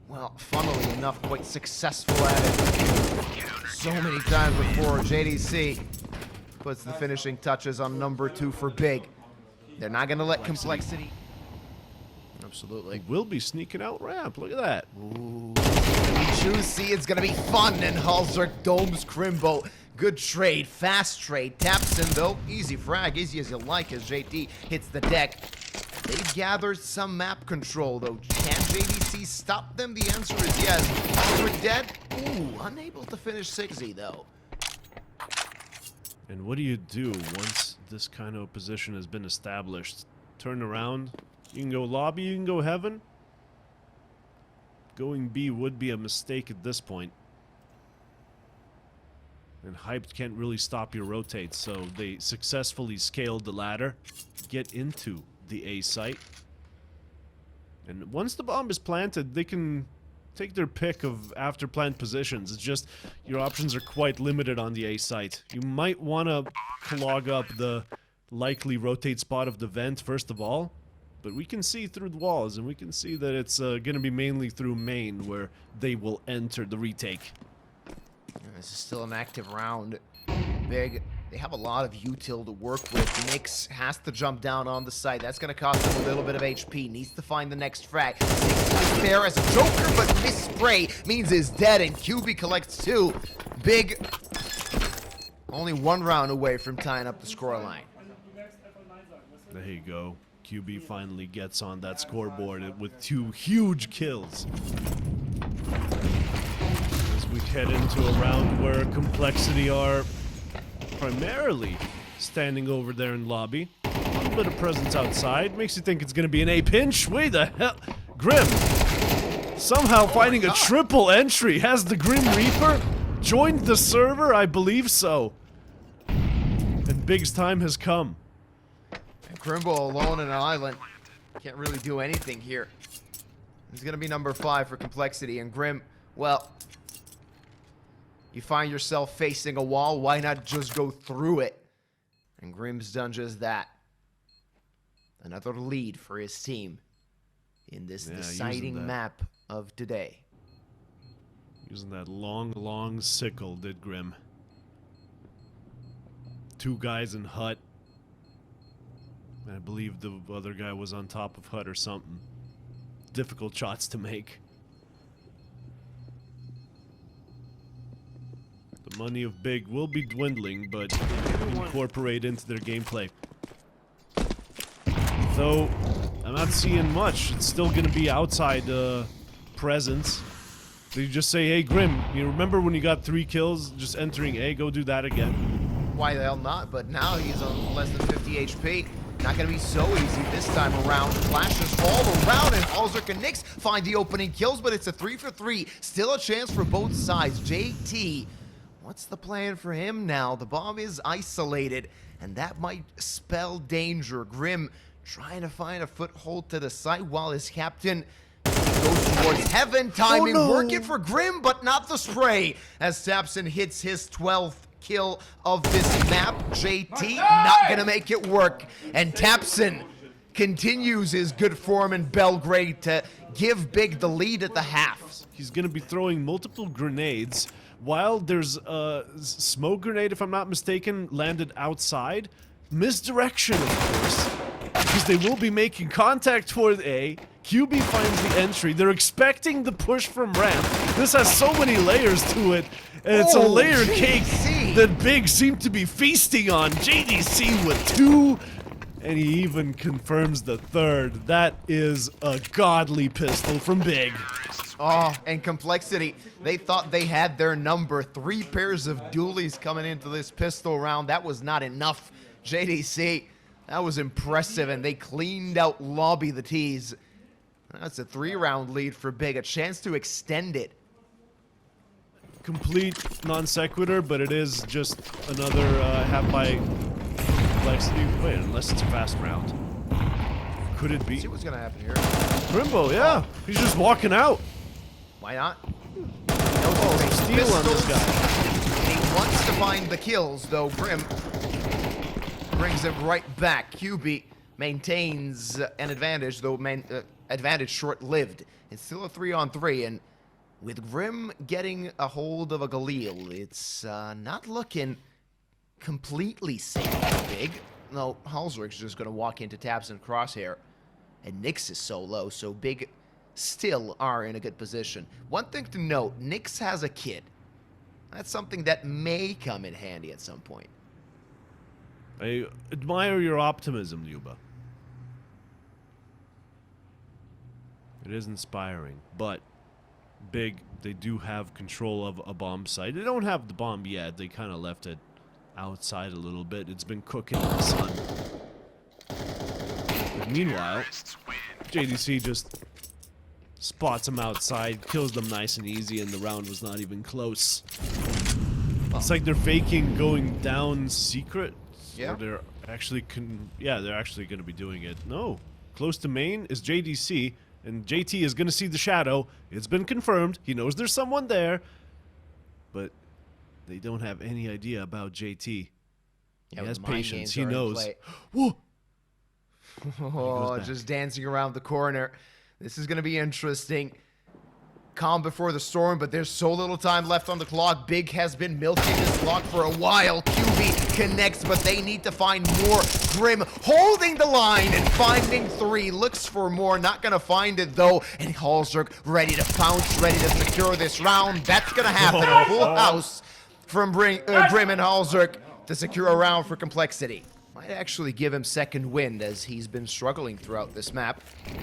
Speaker 1: well, funnily enough, quite successful at it so many times before. JDC puts the finishing touches on number 2 for Big. They're not going to let complexity. Absolutely.
Speaker 2: Will be sneaking out ramp. Look at that.
Speaker 1: Ooh, juicy. It's going to be fun. And Halzerk domes Crimbo. Good trade. Fast trade. Taps in, though. Easy frag. Easy as you like as JT hits the deck. They've gathered some map control, though. Can JDC stop them? The answer is yes. Halzerk dead. Ooh, unable to finish 6-0, though.
Speaker 2: And what do you do once this kind of position has been established? Turn around. You can go lobby, you can go heaven. Going B would be a mistake at this point. And Hyped can't really stop your rotates, so they successfully scaled the ladder, get into the A site. And once the bomb is planted, they can take their pick of after plant positions. It's just your options are quite limited on the A site. You might want to clog up the likely rotate spot of the vent first of all. But we can see through the walls, and we can see that it's going to be mainly through main where they will enter the retake.
Speaker 1: This is still an active round. Big. They have a lot of util to work with. Nyx has to jump down on the site. That's going to cost him a little bit of HP. Needs to find the next frag. Six is there as a joker, but miss spray means he's dead, and QB collects 2. Big. Only 1 round away from tying up the scoreline.
Speaker 2: There you go. QB finally gets on that scoreboard with 2 huge kills. As we head into a round where Complexity are primarily standing over there in lobby. A little bit of presence outside. Makes you think it's going to be an A pinch. Wait the hell. Grim somehow finding a triple entry. Has the Grim Reaper joined the server? I believe so. And Big's time has come.
Speaker 1: Crimbo alone in an island. Can't really do anything here. He's going to be number 5 for Complexity. And Grim, well, you find yourself facing a wall. Why not just go through it? And Grim's done just that. Another lead for his team in this deciding map of today.
Speaker 2: Using that long sickle, did Grim. 2 guys in hut. I believe the other guy was on top of hut or something. Difficult shots to make. The money of Big will be dwindling, but they can incorporate into their gameplay. Though, I'm not seeing much. It's still going to be outside presence. They just say, hey, Grim, you remember when you got 3 kills just entering A? Go do that again.
Speaker 1: Why the hell not? But now he's on less than 50 HP. Not going to be so easy this time around. Flashes all around, and Halzerk and Nyx find the opening kills, but it's a 3 for 3. Still a chance for both sides. JT, what's the plan for him now? The bomb is isolated, and that might spell danger. Grim trying to find a foothold to the site while his captain goes towards heaven. Timing working for Grim, but not the spray, as Sapson hits his 12th kill of this map. JT not gonna make it work, and Tapson continues his good form in Belgrade to give Big the lead at the half.
Speaker 2: He's gonna be throwing multiple grenades while there's a smoke grenade, if I'm not mistaken, landed outside. Misdirection, of course, because they will be making contact toward A. QB finds the entry. They're expecting the push from ramp. This has so many layers to it. And it's a layered cake that Big seemed to be feasting on. JDC with 2, and he even confirms the 3rd. That is a godly pistol from Big.
Speaker 1: Oh, and Complexity, they thought they had their number. 3 pairs of dualies coming into this pistol round. That was not enough. JDC, that was impressive, and they cleaned out lobby the tees. That's a 3-round lead for Big, a chance to extend it.
Speaker 2: Complete non sequitur, but it is just another half by Complexity. Wait, unless it's a fast round. Could it be?
Speaker 1: See what's gonna happen here.
Speaker 2: Grimbo, yeah. He's just walking out.
Speaker 1: Why not?
Speaker 2: No steal on this guy.
Speaker 1: He wants to find the kills, though Grim brings him right back. QB maintains an advantage, though advantage short-lived. It's still a 3-on-3, and with Grim getting a hold of a Galil, it's not looking completely safe. Big. No, Halsrick's just going to walk into Tabs and Crosshair, and Nyx is so low, so Big still are in a good position. One thing to note, Nyx has a kid. That's something that may come in handy at some point.
Speaker 2: I admire your optimism, Yuba. It is inspiring, but Big, they do have control of a bomb site. They don't have the bomb yet. They kind of left it outside a little bit. It's been cooking in the sun. But meanwhile, JDC just spots them outside, kills them nice and easy, and the round was not even close. It's like they're faking going down secret.
Speaker 1: Yeah.
Speaker 2: Or they're actually they're actually going to be doing it. No. Close to main is JDC, and JT is going to see the shadow. It's been confirmed. He knows there's someone there, but they don't have any idea about JT.
Speaker 1: Yeah,
Speaker 2: he has
Speaker 1: mind
Speaker 2: patience.
Speaker 1: games
Speaker 2: He
Speaker 1: are in
Speaker 2: knows.
Speaker 1: play.
Speaker 2: Whoa!
Speaker 1: Oh, just dancing around the corner. This is going to be interesting. Calm before the storm, but there's so little time left on the clock. Big has been milking this clock for a while. QB connects, but they need to find more. Grim holding the line and finding 3. Looks for more, not gonna find it though. And Halsrick ready to pounce, ready to secure this round. That's gonna happen. A full house from Grim and Halsrick to secure a round for Complexity. Might actually give him second wind as he's been struggling throughout this map.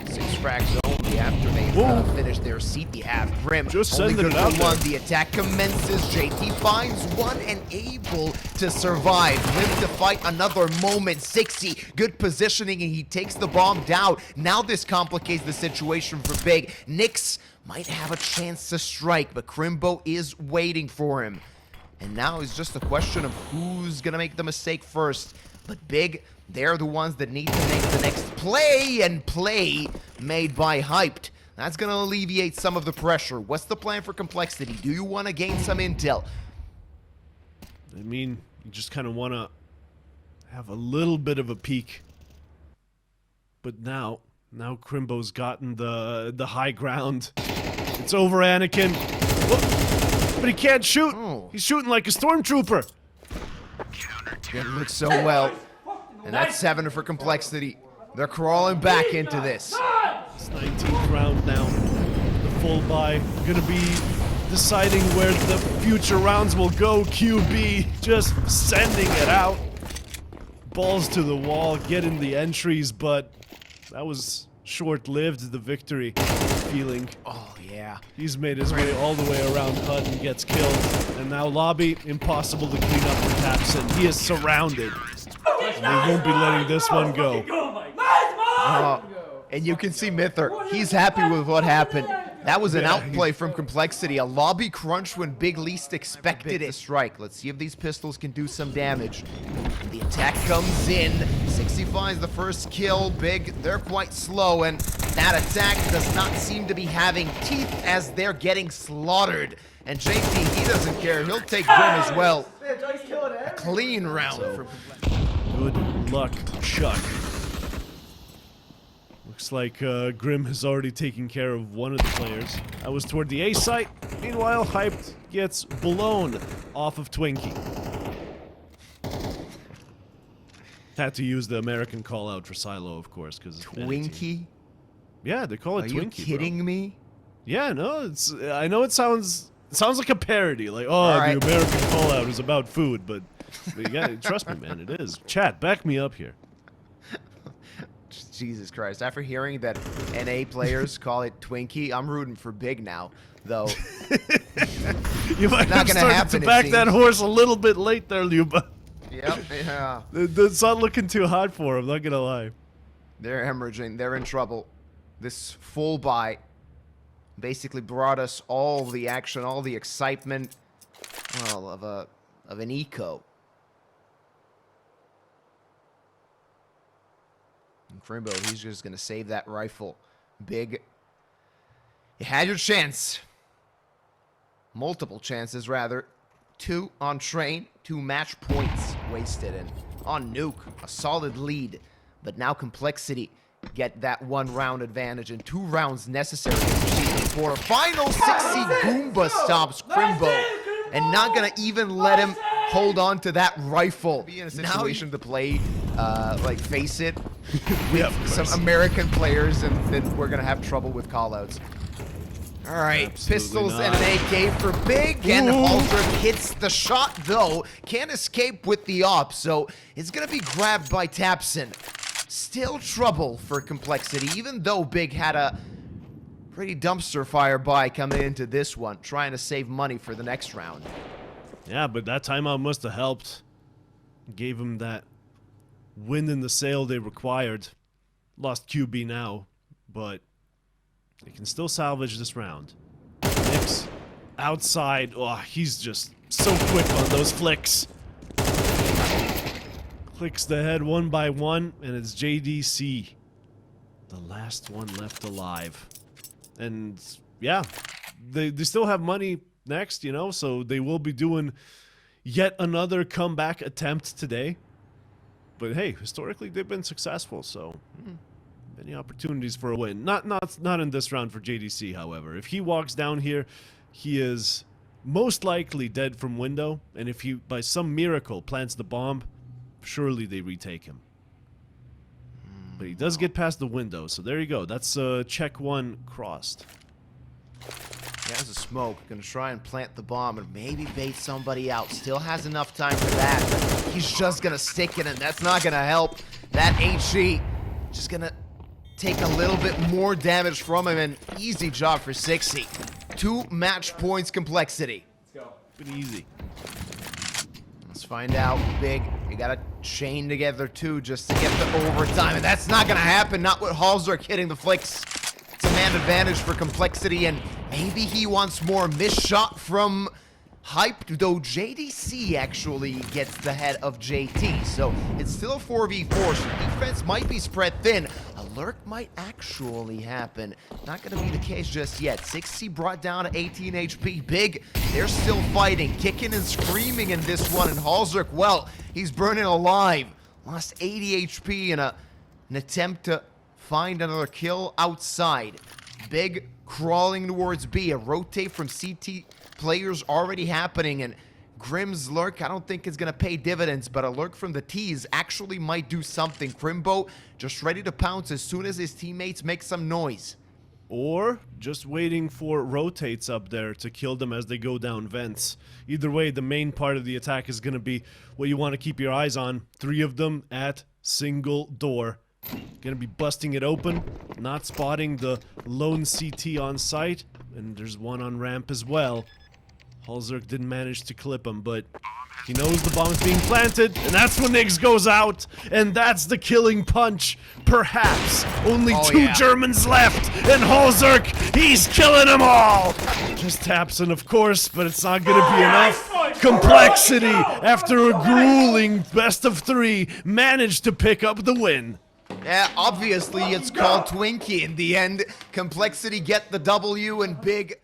Speaker 1: 6 frags only after they've finished their CT half. Grim
Speaker 2: just
Speaker 1: only
Speaker 2: sending
Speaker 1: good
Speaker 2: it out
Speaker 1: for 1.
Speaker 2: there.
Speaker 1: The attack commences. JT finds 1 and able to survive. Live to fight another moment. 60, good positioning, and he takes the bomb down. Now this complicates the situation for Big. Nyx might have a chance to strike, but Crimbo is waiting for him. And now it's just a question of who's gonna make the mistake first. But Big, they're the ones that need to make the next play, and play made by Hyped. That's going to alleviate some of the pressure. What's the plan for Complexity? Do you want to gain some intel?
Speaker 2: I mean, you just kind of want to have a little bit of a peek. But now Crimbo's gotten the high ground. It's over, Anakin. Whoa. But he can't shoot.
Speaker 1: Oh.
Speaker 2: He's shooting like a stormtrooper.
Speaker 1: It looks so well. And that's 7 for Complexity. They're crawling back into this.
Speaker 2: It's 19th round now. The full buy gonna be deciding where the future rounds will go. QB just sending it out. Balls to the wall, getting the entries, but that was short-lived, the victory feeling.
Speaker 1: Oh, yeah.
Speaker 2: He's made his way all the way around HUD and gets killed. And now lobby, impossible to clean up for Tapson. He is surrounded. And they won't be letting this one go.
Speaker 1: And you can see Mither. He's happy with what happened. That was an outplay from Complexity. A lobby crunch when Big least expected it. Strike. Let's see if these pistols can do some damage. The attack comes in. 65 is the first kill. Big, they're quite slow, and that attack does not seem to be having teeth as they're getting slaughtered. And JT, he doesn't care. He'll take Grim as well. A clean round for
Speaker 2: Good luck, Chuck. Looks like Grim has already taken care of one of the players. I was toward the A site. Meanwhile, Hyped gets blown off of Twinkie. Had to use the American call out for Silo, of course, because
Speaker 1: Twinkie?
Speaker 2: Yeah, they call it Twinkie.
Speaker 1: Are you kidding me?
Speaker 2: Yeah, no, it's. I know it sounds like a parody, like the American call out is about food, but yeah, trust me, man, it is. Chat, back me up here.
Speaker 1: Jesus Christ! After hearing that NA players call it Twinkie, I'm rooting for Big now, though.
Speaker 2: You might
Speaker 1: not
Speaker 2: have
Speaker 1: gonna
Speaker 2: started
Speaker 1: happen,
Speaker 2: to back
Speaker 1: it
Speaker 2: that
Speaker 1: seems.
Speaker 2: horse a little bit late there, Luba.
Speaker 1: Yep. Yeah.
Speaker 2: It's not looking too hot for him, not gonna lie.
Speaker 1: They're hemorrhaging. They're in trouble. This full buy basically brought us all the action, all the excitement, well, of an eco. And Crimbo, he's just gonna save that rifle. Big. You had your chance. Multiple chances, rather. 2 on Train, 2 match points wasted, and on Nuke, a solid lead. But now Complexity get that 1 round advantage and 2 rounds necessary to proceed to quarter. Final 6C Goomba stops Crimbo and not gonna even let him hold on to that rifle. Be in a situation to play, like face it with some American players, and then we're gonna have trouble with callouts. All right,
Speaker 2: Absolutely
Speaker 1: pistols
Speaker 2: not.
Speaker 1: and an AK for Big, and Haldred hits the shot though. Can't escape with the op, so it's gonna be grabbed by Tapson. Still trouble for Complexity, even though Big had a pretty dumpster fire buy coming into this one, trying to save money for the next round.
Speaker 2: Yeah, but that timeout must have helped. Gave him that wind in the sail they required. Lost QB now, but they can still salvage this round. Nix outside. Oh, he's just so quick on those flicks. Clicks the head 1 by 1, and it's JDC, the last one left alive. And yeah, they still have money next, you know, so they will be doing yet another comeback attempt today. But hey, historically they've been successful, so many opportunities for a win. Not in this round for JDC, however. If he walks down here, he is most likely dead from window, and if he by some miracle plants the bomb, surely they retake him. But he does get past the window, so there you go. That's check 1 crossed.
Speaker 1: He has a smoke, gonna try and plant the bomb and maybe bait somebody out. Still has enough time for that. He's just gonna stick it, and that's not gonna help. That HG just gonna take a little bit more damage from him, and easy job for 6C. 2 match points Complexity.
Speaker 2: Let's go. Pretty easy.
Speaker 1: Let's find out. Big, you gotta chain together too just to get the overtime, and that's not gonna happen. Not with Halzork hitting the flicks. It's a man advantage for Complexity, and maybe he wants more. Missed shot from Hype, though JDC actually gets the head of JT, so it's still a 4v4, so defense might be spread thin. A lurk might actually happen. Not gonna be the case just yet. 6C brought down to 18 HP. Big, they're still fighting, kicking and screaming in this one, and Halzork, well, he's burning alive. Lost 80 HP in an attempt to find another kill outside. Big crawling towards B. A rotate from CT players already happening, and Grim's lurk I don't think is gonna pay dividends, but a lurk from the T's actually might do something. Crimbo just ready to pounce as soon as his teammates make some noise.
Speaker 2: Or just waiting for rotates up there to kill them as they go down vents. Either way, the main part of the attack is going to be what you want to keep your eyes on. 3 of them at single door. Going to be busting it open, not spotting the lone CT on site, and there's one on ramp as well. Halzork didn't manage to clip him, but he knows the bomb is being planted, and that's when Nix goes out, and that's the killing punch. Perhaps only 2 Germans left, and Halzork, he's killing them all. Just Tapson, of course, but it's not going to be enough. Complexity, after a grueling best of 3, managed to pick up the win.
Speaker 1: Yeah, obviously it's called Twinkie in the end. Complexity get the W, and Big